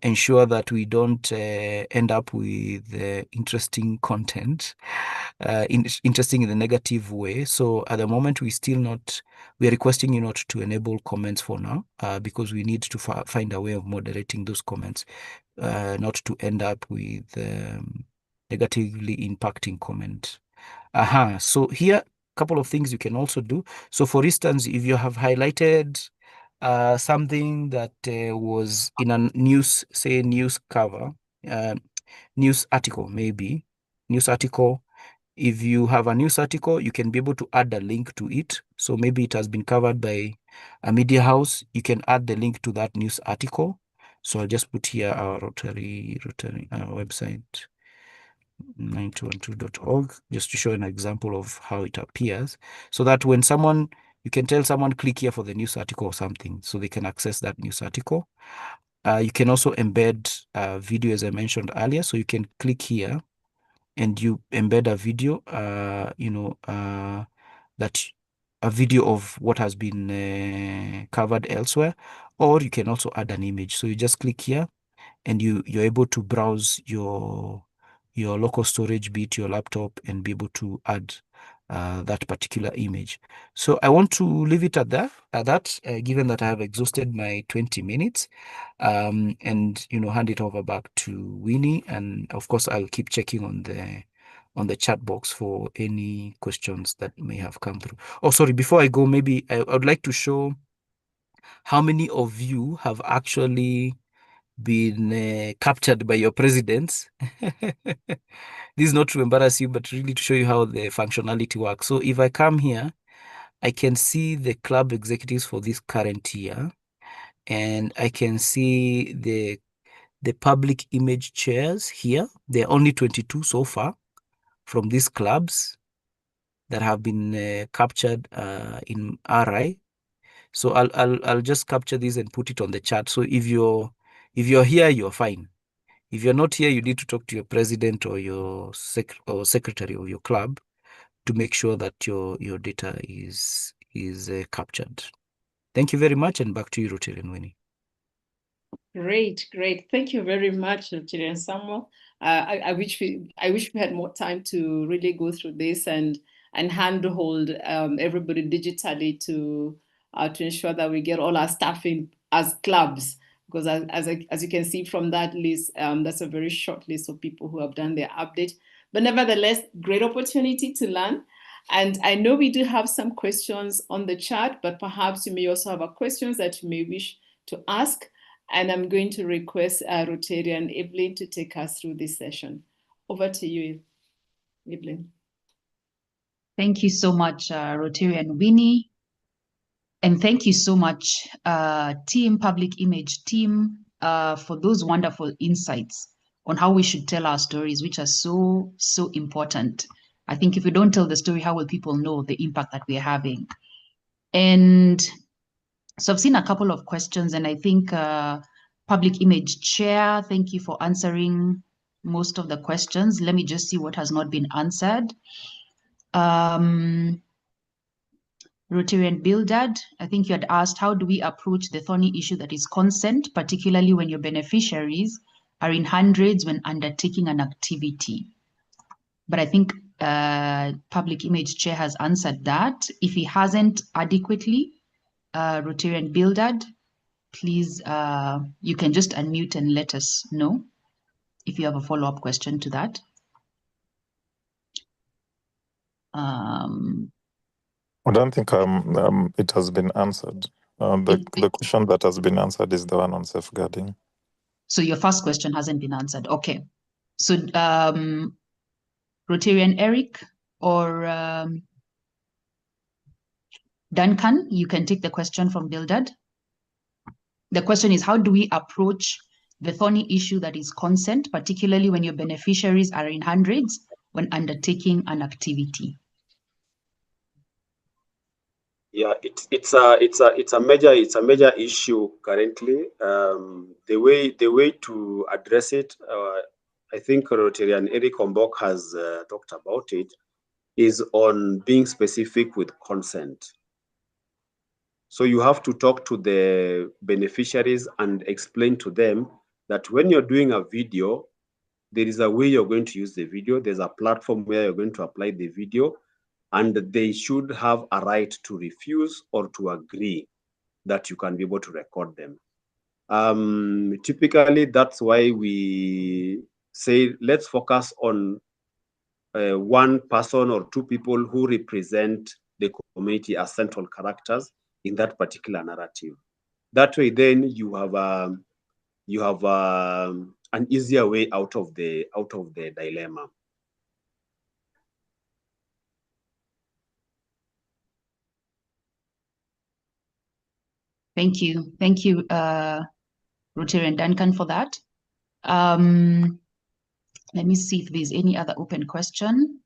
ensure that we don't end up with interesting content, interesting in the negative way. So at the moment, we are requesting you not to enable comments for now, because we need to find a way of moderating those comments, not to end up with negatively impacting comment. So here, a couple of things you can also do. So for instance, if you have highlighted something that was in a news, say news cover, news article, maybe, news article. If you have a news article, you can be able to add a link to it. So maybe it has been covered by a media house. You can add the link to that news article. So I'll just put here our Rotary website, 9212.org, just to show an example of how it appears, so that when you can tell someone click here for the news article or something, so they can access that news article. You can also embed a video, as I mentioned earlier. So you can click here and you embed a video, a video of what has been covered elsewhere, or you can also add an image. So you just click here and you're able to browse your local storage, be it your laptop, and be able to add that particular image. So I want to leave it at that, given that I have exhausted my 20 minutes, and hand it over back to Winnie. And of course, I'll keep checking on the chat box for any questions that may have come through. Oh, sorry, before I go, maybe I would like to show how many of you have actually been captured by your presidents. This is not to embarrass you, but really to show you how the functionality works. So if I come here, I can see the club executives for this current year, and I can see the public image chairs here. There are only 22 so far from these clubs that have been captured in RI. So I'll just capture this and put it on the chat. So if you're here, you're fine. If you're not here, you need to talk to your president or your secretary of your club to make sure that your data is captured. Thank you very much, and back to you, Rotarian Winnie. Great. Thank you very much, Rotarian Samuel. I wish we had more time to really go through this and handhold everybody digitally to ensure that we get all our staff in as clubs. Because as you can see from that list, that's a very short list of people who have done their update. But nevertheless, great opportunity to learn. And I know we do have some questions on the chat, but perhaps you may also have questions that you may wish to ask. And I'm going to request Rotarian Evelyn to take us through this session. Over to you, Evelyn. Thank you so much, Rotarian Winnie. And thank you so much, team, Public Image team, for those wonderful insights on how we should tell our stories, which are so, so important. I think if we don't tell the story, how will people know the impact that we're having? And so I've seen a couple of questions, and I think Public Image Chair, thank you for answering most of the questions. Let me just see what has not been answered. Rotarian Bildad, I think you had asked, how do we approach the thorny issue that is consent, particularly when your beneficiaries are in hundreds when undertaking an activity? But I think Public Image Chair has answered that. If he hasn't adequately, Rotarian Bildad, please, you can just unmute and let us know if you have a follow-up question to that. I don't think it has bin answered. The question that has been answered is the one on safeguarding. So your first question hasn't been answered. Okay. So Rotarian Eric or Duncan, you can take the question from Bildad. The question is, how do we approach the thorny issue that is consent, particularly when your beneficiaries are in hundreds when undertaking an activity? Yeah, it's a major issue currently. The way to address it, I think Rotarian Eric Ombok has talked about it, is on being specific with consent. So you have to talk to the beneficiaries and explain to them that when you're doing a video, there is a way you're going to use the video. There's a platform where you're going to apply the video, and they should have a right to refuse or to agree that you can be able to record them. Typically, that's why we say, let's focus on one person or two people who represent the community as central characters in that particular narrative. That way, then you have an easier way out of the dilemma. Thank you, Rotarian Duncan, for that. Let me see if there's any other open question.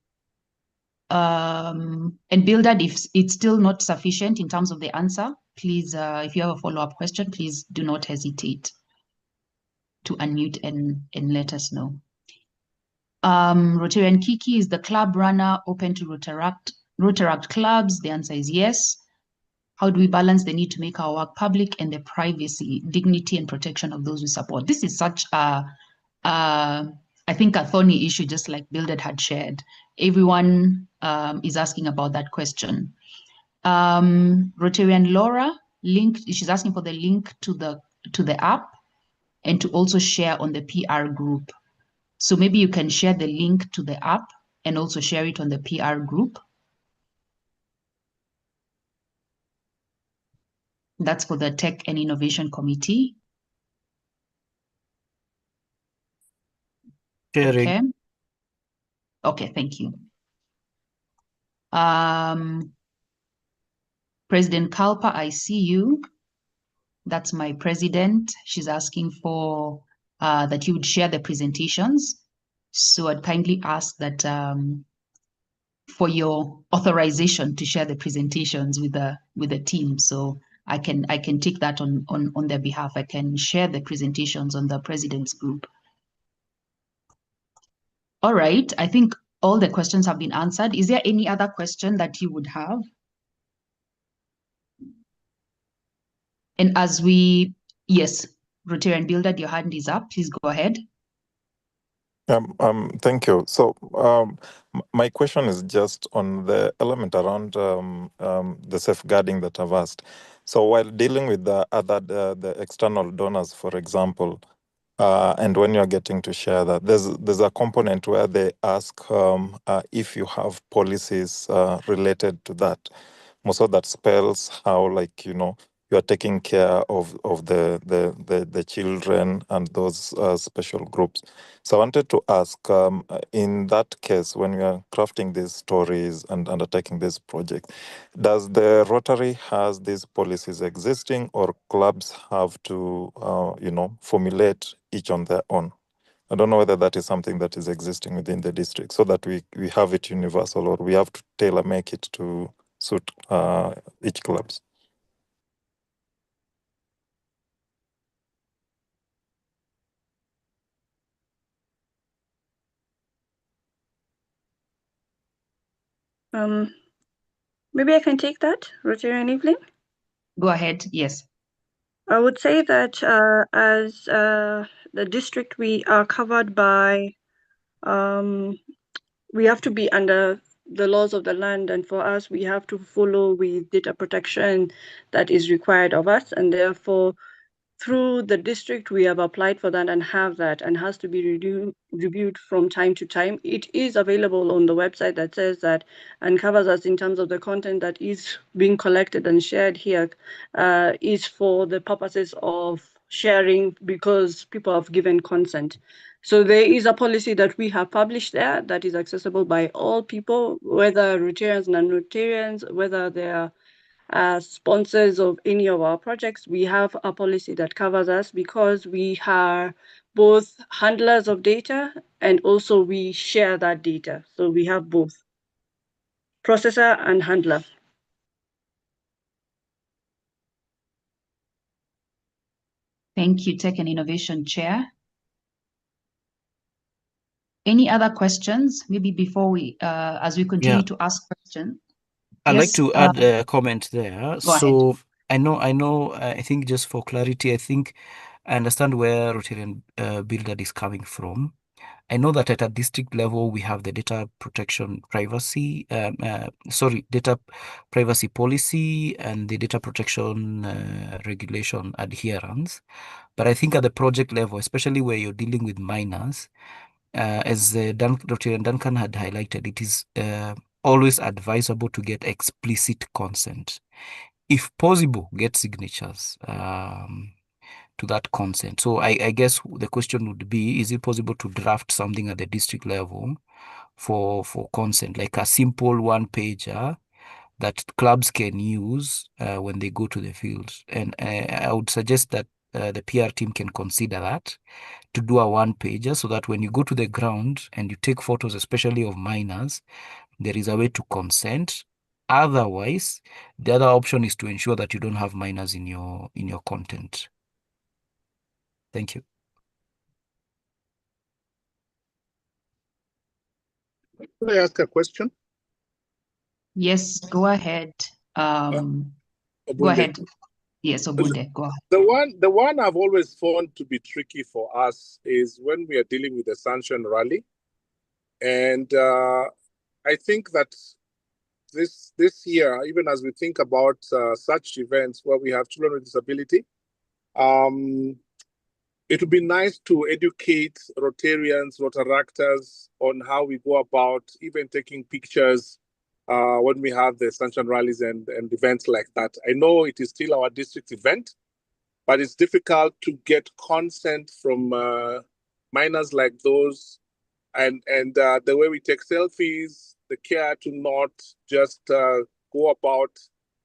And Bildad, if it's still not sufficient in terms of the answer, please, if you have a follow-up question, please do not hesitate to unmute and let us know. Rotarian Kiki, is the club runner open to Rotaract clubs? The answer is yes. How do we balance the need to make our work public and the privacy, dignity, and protection of those we support? This is such I think a thorny issue, just like Bildad had shared. Everyone is asking about that question. Rotarian Laura, she's asking for the link to the app and to also share on the PR group. So maybe you can share the link to the app and also share it on the PR group. That's for the Tech and Innovation Committee. Sharing. Okay. Okay, thank you. President Kalpa, I see you. That's my president. She's asking for that you would share the presentations. So I'd kindly ask that for your authorization to share the presentations with the team. So I can take that on their behalf. I can share the presentations on the president's group. All right, I think all the questions have been answered. Is there any other question that you would have? And as yes, Rotarian Bildad, your hand is up. Please go ahead. Thank you. So my question is just on the element around the safeguarding that I've asked. So while dealing with the external donors, for example, and when you're getting to share that, there's a component where they ask if you have policies related to that. Most of that spells how, like, you are taking care of the children and those special groups. So I wanted to ask, in that case, when we are crafting these stories and undertaking this project, does the Rotary has these policies existing, or clubs have to, formulate each on their own? I don't know whether that is something that is existing within the district, so that we have it universal, or we have to tailor make it to suit each clubs. Maybe I can take that, Rotarian Evelyn. Go ahead, yes. I would say that as the district, we are covered by, we have to be under the laws of the land, and for us, we have to follow with data protection that is required of us, and therefore, through the district, we have applied for that and have that, and has to be reviewed from time to time. It is available on the website that says that, and covers us in terms of the content that is being collected and shared here is for the purposes of sharing, because people have given consent. So there is a policy that we have published there that is accessible by all people, whether Rotarians, non-Rotarians, whether they are sponsors of any of our projects. We have a policy that covers us, because we are both handlers of data and also we share that data. So we have both processor and handler. Thank you, Tech and Innovation Chair. Any other questions? Maybe before we, as we continue to ask questions. I'd like to add a comment there. Go ahead. I think just for clarity, I think I understand where Rotarian Bildad is coming from. I know that at a district level, we have the data privacy policy and the data protection regulation adherence. But I think at the project level, especially where you're dealing with minors, as Rotarian Duncan had highlighted, it is always advisable to get explicit consent. If possible, get signatures to that consent. So I guess the question would be, is it possible to draft something at the district level for consent, like a simple one-pager that clubs can use when they go to the field? And I would suggest that the PR team can consider that, to do a one-pager, so that when you go to the ground and you take photos, especially of minors, there is a way to consent. Otherwise, the other option is to ensure that you don't have minors in your content. Thank you. Can I ask a question? Yes, go ahead. Go ahead. Yes, Obunde, go ahead. The one I've always found to be tricky for us is when we are dealing with the Sunshine Rally. And I think that this year, even as we think about such events where we have children with disability, it would be nice to educate Rotarians, Rotaractors on how we go about even taking pictures when we have the Sunshine Rallies and events like that. I know it is still our district event, but it's difficult to get consent from minors like those, and the way we take selfies, the care to not just go about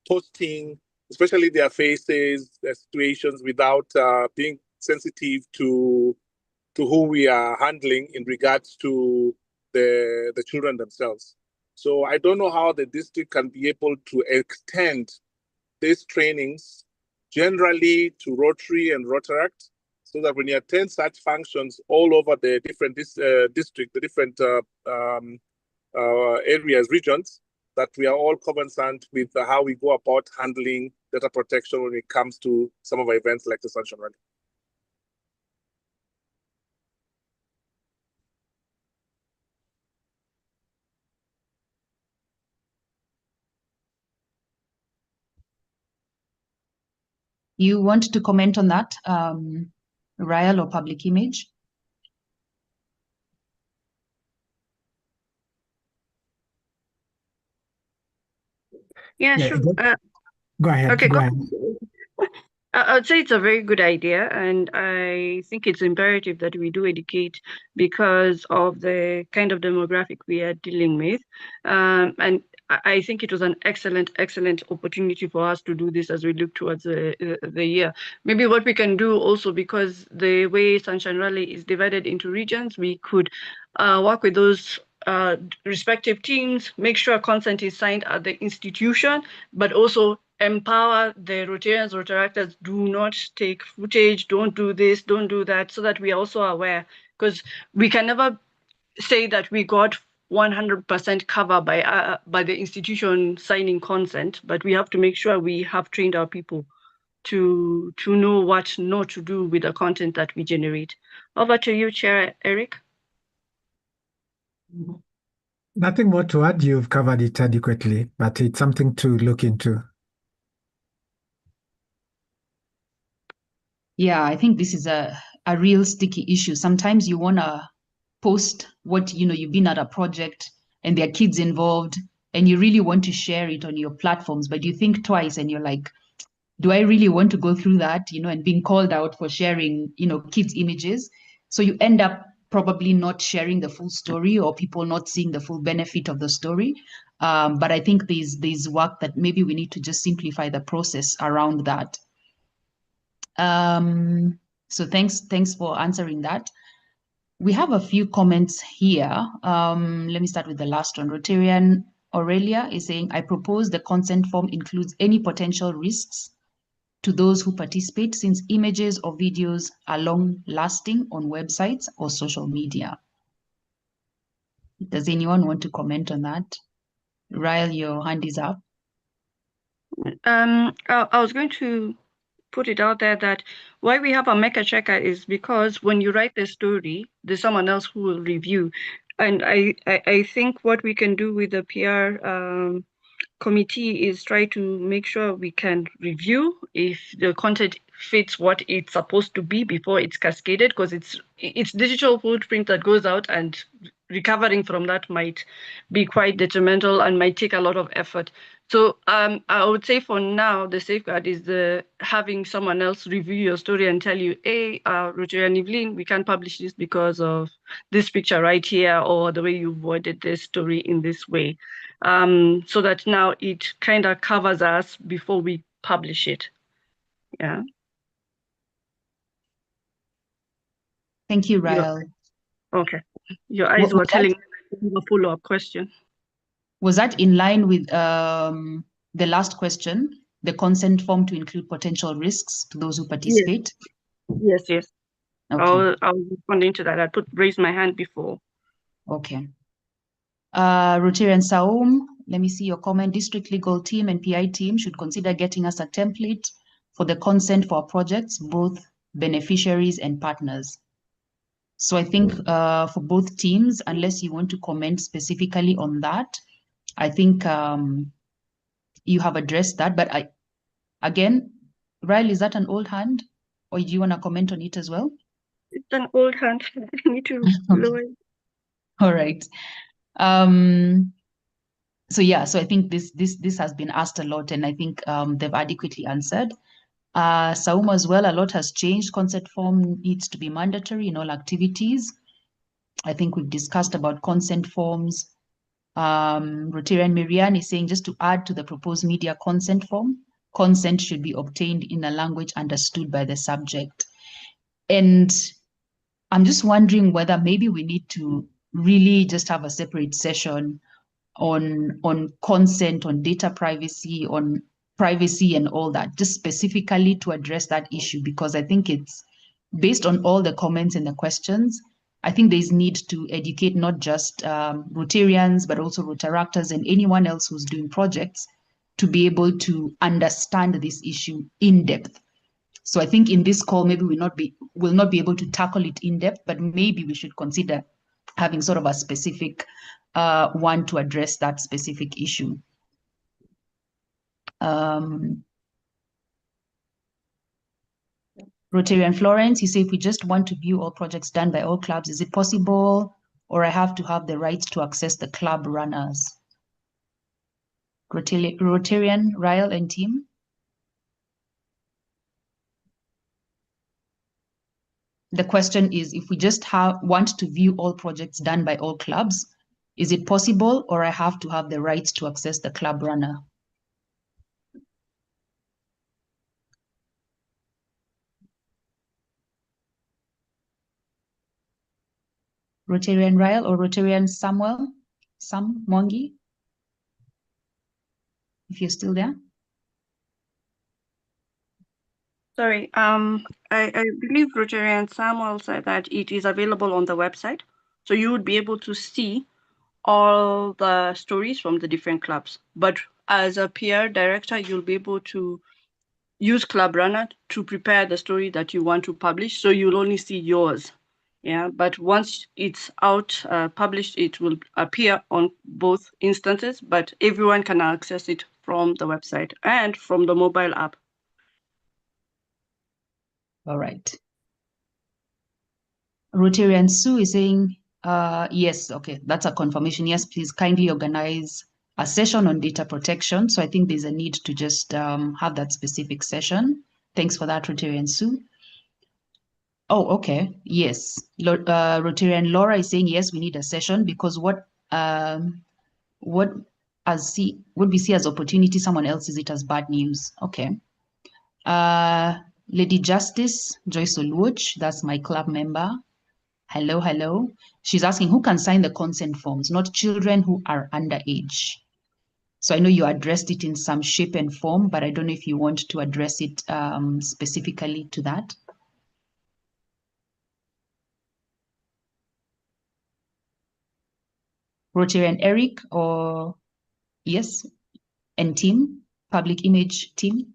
posting, especially their faces, their situations, without being sensitive to who we are handling in regards to the children themselves. So I don't know how the district can be able to extend these trainings generally to Rotary and Rotaract, so that when you attend such functions all over the different district, the different areas, regions, that we are all conversant with how we go about handling data protection when it comes to some of our events like the Sunshine Rally. You want to comment on that, Rael or Public Image? Yeah, Yeah, sure. go ahead. Okay, Go ahead. I would say it's a very good idea, and I think it's imperative that we do educate because of the kind of demographic we are dealing with. And I think it was an excellent opportunity for us to do this as we look towards the year. Maybe what we can do also, because the way Sunshine Rally is divided into regions, we could work with those respective teams, make sure consent is signed at the institution, but also empower the Rotarians, Rotaractors, do not take footage, don't do this, don't do that, so that we are also aware, because we can never say that we got 100% cover by the institution signing consent, but we have to make sure we have trained our people to know what not to do with the content that we generate. Over to you, Chair Eric. Nothing more to add. You've covered it adequately, but it's something to look into. Yeah, I think this is a real sticky issue. Sometimes you want to post what, you've been at a project and there are kids involved and you really want to share it on your platforms, but you think twice and you're like, do I really want to go through that, and being called out for sharing, kids' images? So you end up probably not sharing the full story or people not seeing the full benefit of the story. But I think there's work that maybe we need to just simplify the process around that. So thanks for answering that. We have a few comments here. Let me start with the last one. Rotarian Aurelia is saying, I propose the consent form includes any potential risks to those who participate, since images or videos are long-lasting on websites or social media. Does anyone want to comment on that? Rael, your hand is up. I was going to put it out there that why we have a maker checker is because when you write the story, there's someone else who will review. And I think what we can do with the PR committee is try to make sure we can review if the content fits what it's supposed to be before it's cascaded, because it's digital footprint that goes out, and recovering from that might be quite detrimental and might take a lot of effort. So I would say for now, the safeguard is having someone else review your story and tell you, hey, Rotarian Evelyn, we can't publish this because of this picture right here, or the way you worded this story in this way. So that now it kind of covers us before we publish it. Yeah. Thank you, Rael. Okay. Your eyes were telling me a follow-up question. Was that in line with the last question, the consent form to include potential risks to those who participate? Yes. Okay. I'll respond into that. I raised my hand before. Okay. Rotarian Saum, let me see your comment. District legal team and PI team should consider getting us a template for the consent for our projects, both beneficiaries and partners. So I think for both teams, unless you want to comment specifically on that, I think you have addressed that. But again, Riley, is that an old hand? Or do you want to comment on it as well? It's an old hand. I need to lower it. All right. So yeah, so I think this has been asked a lot, and I think they've adequately answered. Sauma as well, a lot has changed. Consent form needs to be mandatory in all activities. I think we've discussed about consent forms. Rotarian Miriam is saying, just to add to the proposed media consent form, consent should be obtained in a language understood by the subject. And I'm just wondering whether maybe we need to really just have a separate session on consent, on data privacy, on privacy and all that, just specifically to address that issue, because I think it's based on all the comments and the questions. I think there's need to educate not just Rotarians, but also Rotaractors and anyone else who's doing projects to be able to understand this issue in depth. So I think in this call, maybe we'll not be able to tackle it in depth, but maybe we should consider having sort of a specific one to address that specific issue. Rotarian Florence, you say, if we just want to view all projects done by all clubs, is it possible, or I have to have the rights to access the club runners? Rotarian, Ryle and team? The question is, if we just want to view all projects done by all clubs, is it possible, or I have to have the rights to access the club runner? Rotarian Ryle or Rotarian Samuel? Sam Mwangi? If you're still there. Sorry, I believe Rotarian Samuel said that it is available on the website. So you would be able to see all the stories from the different clubs. But as a PR director, you'll be able to use Club Runner to prepare the story that you want to publish. So you'll only see yours. Yeah, but once it's out published, it will appear on both instances, but everyone can access it from the website and from the mobile app. All right. Rotarian Sue is saying, yes, okay, that's a confirmation. Yes, please kindly organize a session on data protection. So I think there's a need to just have that specific session. Thanks for that, Rotarian Sue. Oh, okay, yes. Rotarian Laura is saying, yes, we need a session, because what we see as opportunity, someone else sees it as bad news. Okay. Lady Justice, Joyce Oluoch, that's my club member. Hello, hello. She's asking who can sign the consent forms, not children who are underage. So I know you addressed it in some shape and form, but I don't know if you want to address it specifically to that. Rotarian Eric, or yes, and team, public image team.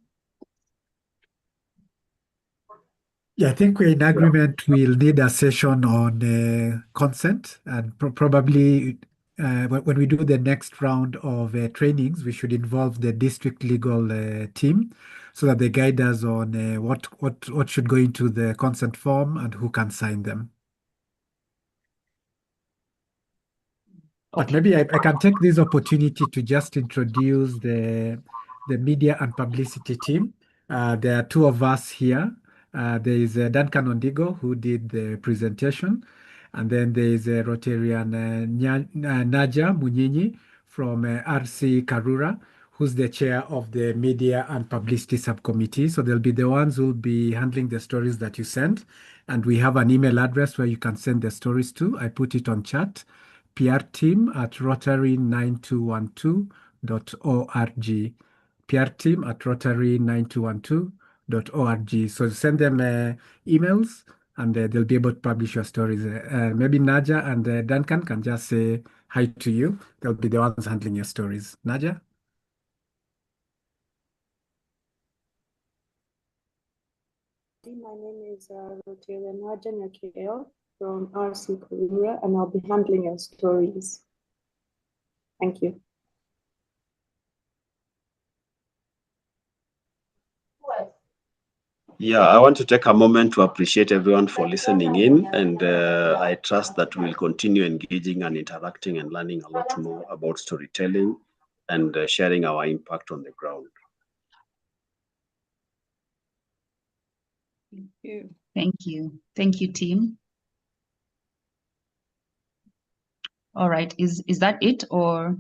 Yeah, I think we're in agreement. We'll need a session on consent, and probably when we do the next round of trainings, we should involve the district legal team so that they guide us on what should go into the consent form and who can sign them. But maybe I can take this opportunity to just introduce the media and publicity team. There are two of us here. There is Duncan Ondigo, who did the presentation. And then there is Rotarian Naja Munyinyi from RC Karura, who's the chair of the media and publicity subcommittee. So they'll be the ones who'll be handling the stories that you send. And we have an email address where you can send the stories to. I put it on chat. prteam@rotary9212.org. prteam@rotary9212.org. So send them emails, and they'll be able to publish your stories. Maybe Naja and Duncan can just say hi to you. They'll be the ones handling your stories. Naja? My name is Roteria Naja Nyakeo from RC Korea, and I'll be handling your stories. Thank you. Yeah, I want to take a moment to appreciate everyone for listening in, and I trust that we'll continue engaging and interacting and learning a lot more about storytelling and sharing our impact on the ground. Thank you. Thank you. Thank you, team. All right, is that it, or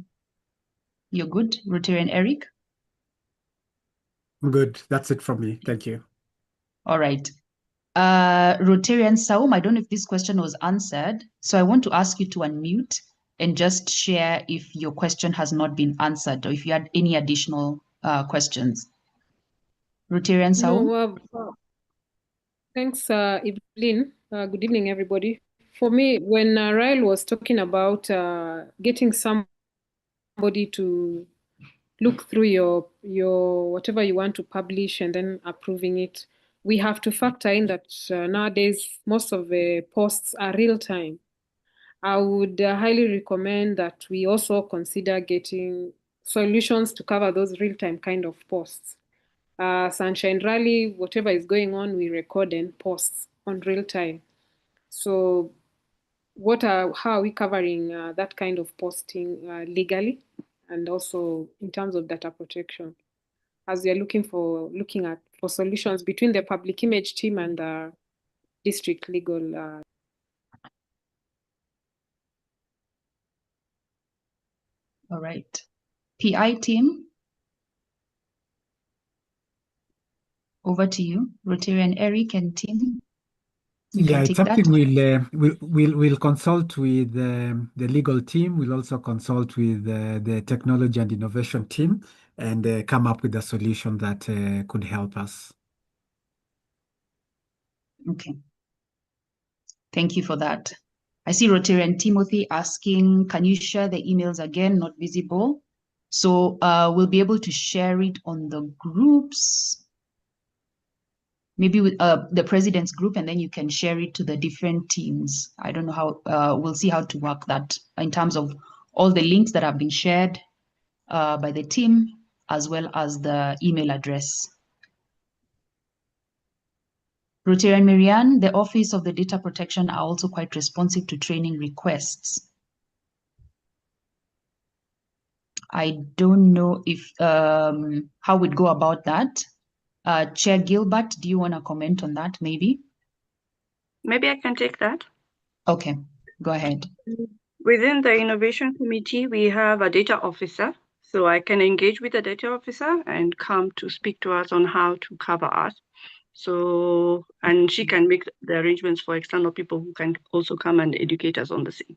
you're good, Rotary and Eric? I'm good. That's it from me. Thank you. All right. Rotarian Saum, I don't know if this question was answered, so I want to ask you to unmute and just share if your question has not been answered or if you had any additional questions. Rotarian Saum? No, thanks, Evelyn. Good evening, everybody. For me, when Rael was talking about getting somebody to look through your whatever you want to publish and then approving it, we have to factor in that nowadays most of the posts are real time. I would highly recommend that we also consider getting solutions to cover those real time kind of posts. Sunshine Rally, whatever is going on, we record and post on real time. So how are we covering that kind of posting legally and also in terms of data protection? As we are looking for solutions between the public image team and the district legal. All right. PI team? Over to you, Rotarian Eric and team. Yeah, it's something we'll consult with the legal team. We'll also consult with the technology and innovation team and come up with a solution that could help us. Okay. Thank you for that. I see Rotarian Timothy asking, can you share the emails again? Not visible. So we'll be able to share it on the groups, maybe with the president's group, and then you can share it to the different teams. I don't know how, we'll see how to work that in terms of all the links that have been shared by the team, as well as the email address. Rotarian Marianne, the Office of the Data Protection are also quite responsive to training requests. I don't know if how we'd go about that. Chair Gilbert, do you want to comment on that maybe? Maybe I can take that. Okay, go ahead. Within the innovation committee, we have a data officer. So I can engage with the data officer and come to speak to us on how to cover us. So, and she can make the arrangements for external people who can also come and educate us on the same.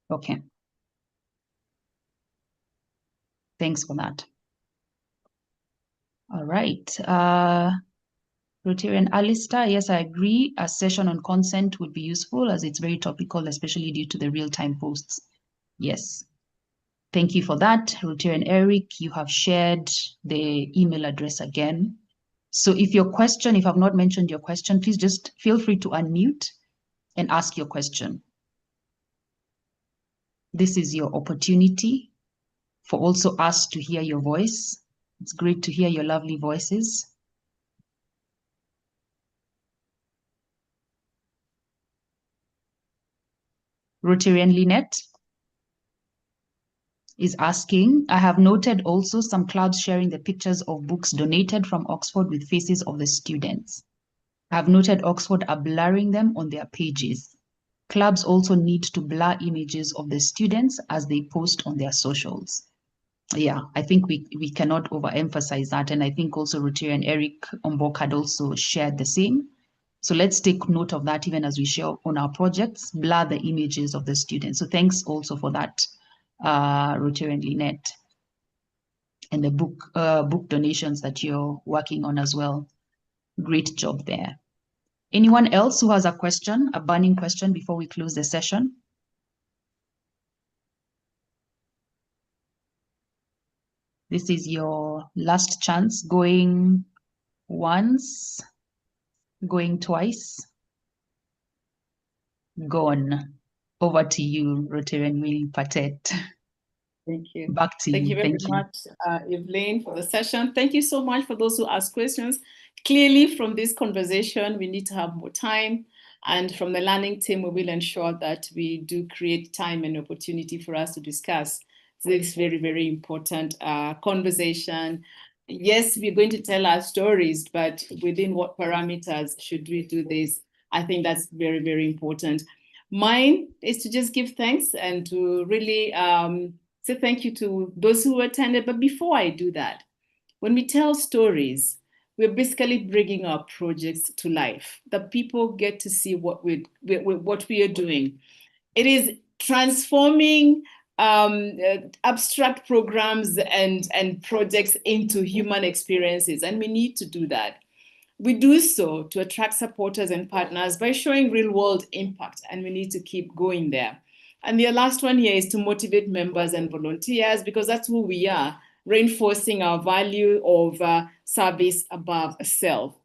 Okay. Thanks for that. All right. Rotarian Alistair, yes, I agree. A session on consent would be useful as it's very topical, especially due to the real-time posts. Yes. Thank you for that. Rotarian Eric, you have shared the email address again. So if I've not mentioned your question, please just feel free to unmute and ask your question. This is your opportunity for also us to hear your voice. It's great to hear your lovely voices. Rotarian Lynette is asking, I have noted also some clubs sharing the pictures of books donated from Oxford with faces of the students. I have noted Oxford are blurring them on their pages. Clubs also need to blur images of the students as they post on their socials. Yeah, I think we cannot overemphasize that. And I think also Rotarian Eric Ombok had also shared the same. So let's take note of that even as we share on our projects, blur the images of the students. So thanks also for that, Rotarian Lynette, and the book donations that you're working on as well. Great job there. Anyone else who has a question, a burning question before we close the session? This is your last chance, going once, going twice, gone. Over to you, Rotarian Winnie Patet. Thank you. Back to Thank you. you very Thank you. much, Evelyn, for the session. Thank you so much for those who asked questions. Clearly, from this conversation, we need to have more time. And from the learning team, we will ensure that we do create time and opportunity for us to discuss this very, very important conversation. Yes, we're going to tell our stories, but within what parameters should we do this? I think that's very, very important. Mine is to just give thanks and to really say thank you to those who attended. But before I do that, when we tell stories, we're basically bringing our projects to life. The people get to see what we are doing. It is transforming abstract programs and projects into human experiences, and we need to do that. We do so to attract supporters and partners by showing real-world impact, and we need to keep going there. And the last one here is to motivate members and volunteers, because that's who we are, reinforcing our value of service above self.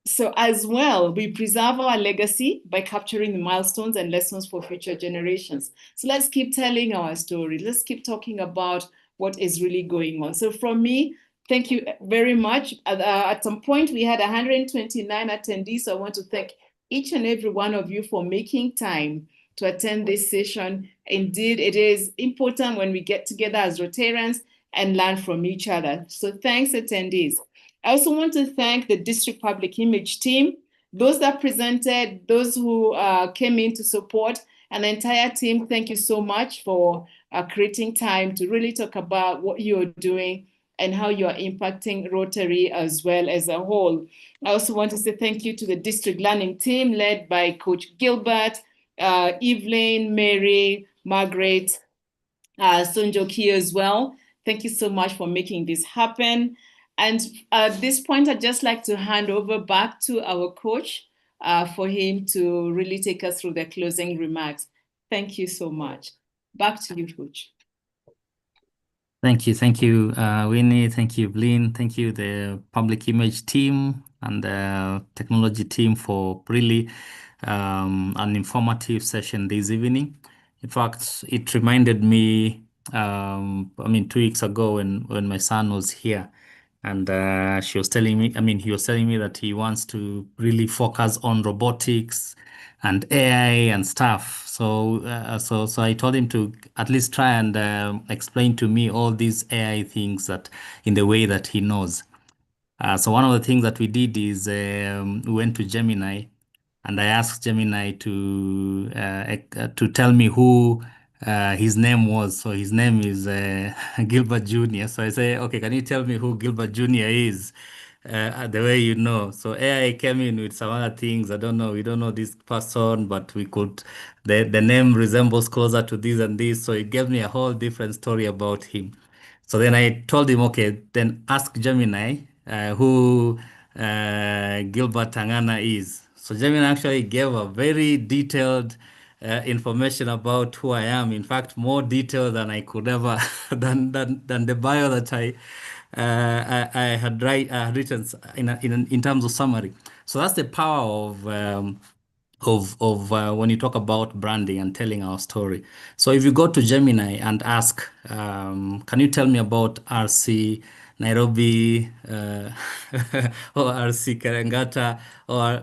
So as well, we preserve our legacy by capturing the milestones and lessons for future generations. So let's keep telling our story. Let's keep talking about what is really going on. So from me, thank you very much. At some point, we had 129 attendees. So I want to thank each and every one of you for making time to attend this session. Indeed, it is important when we get together as Rotarians and learn from each other. So thanks, attendees. I also want to thank the District Public Image team, those that presented, those who came in to support, and the entire team. Thank you so much for creating time to really talk about what you're doing and how you are impacting Rotary as well as a whole. I also want to say thank you to the district learning team led by Coach Gilbert, Evelyn, Mary, Margaret, Sonjoki as well. Thank you so much for making this happen. And at this point, I'd just like to hand over back to our coach for him to really take us through the closing remarks. Thank you so much. Back to you, Coach. Thank you, Winnie. Thank you, Evelyn. Thank you, the public image team and the technology team for really an informative session this evening. In fact, it reminded me, 2 weeks ago when my son was here, and he was telling me that he wants to really focus on robotics and AI and stuff. So I told him to at least try and explain to me all these AI things that in the way that he knows. So one of the things that we did is we went to Gemini, and I asked Gemini to tell me who his name was. So his name is Gilbert Jr. So I say, okay, can you tell me who Gilbert Jr. is? The way you know. So AI came in with some other things. I don't know. We don't know this person, but the name resembles closer to this and this. So it gave me a whole different story about him. So then I told him, okay, then ask Gemini who Gilbert Tangana is. So Gemini actually gave a very detailed information about who I am. In fact, more detailed than I could ever than the bio that I had written in terms of summary. So that's the power of when you talk about branding and telling our story. So if you go to Gemini and ask, can you tell me about RC Nairobi or RC Karangata or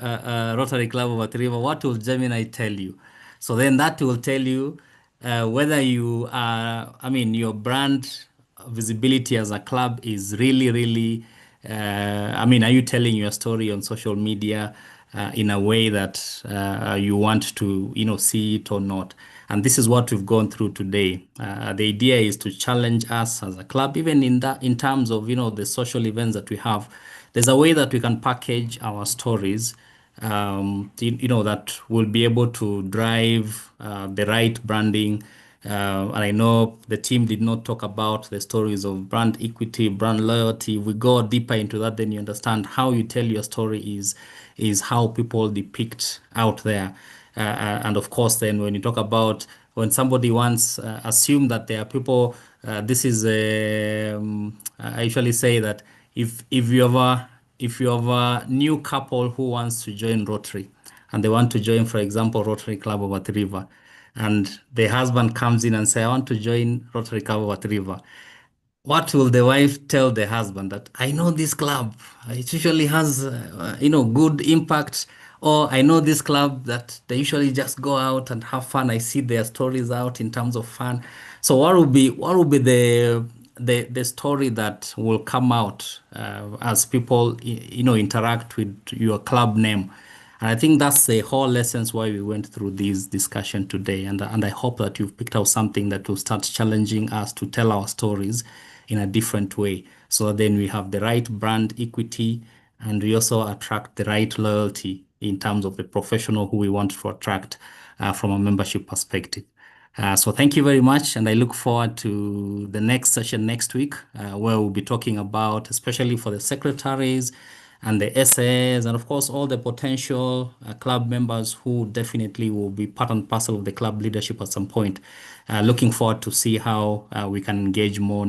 Rotary Club of Athi River, what will Gemini tell you? So then that will tell you whether you are, your brand visibility as a club is really, are you telling your story on social media in a way that you want to, see it or not? And this is what we've gone through today. The idea is to challenge us as a club, even in terms of, the social events that we have. There's a way that we can package our stories, that will be able to drive the right branding. And I know the team did not talk about the stories of brand equity, brand loyalty. We go deeper into that, then you understand how you tell your story is how people depict out there. And of course, then when you talk about when somebody wants assume that there are people, this is I usually say that if you have a new couple who wants to join Rotary and they want to join, for example, Rotary Club of Athi River, and the husband comes in and say, I want to join Rotary Club of Athi River. What will the wife tell the husband? That I know this club, it usually has good impact, or I know this club that they usually just go out and have fun. I see their stories out in terms of fun. So what will be the story that will come out as people interact with your club name? And I think that's the whole lessons why we went through this discussion today. And I hope that you've picked out something that will start challenging us to tell our stories in a different way. So then we have the right brand equity and we also attract the right loyalty in terms of the professional who we want to attract from a membership perspective. So thank you very much. And I look forward to the next session next week where we'll be talking about, especially for the secretaries and the SAS, and of course, all the potential club members who definitely will be part and parcel of the club leadership at some point. Looking forward to see how we can engage more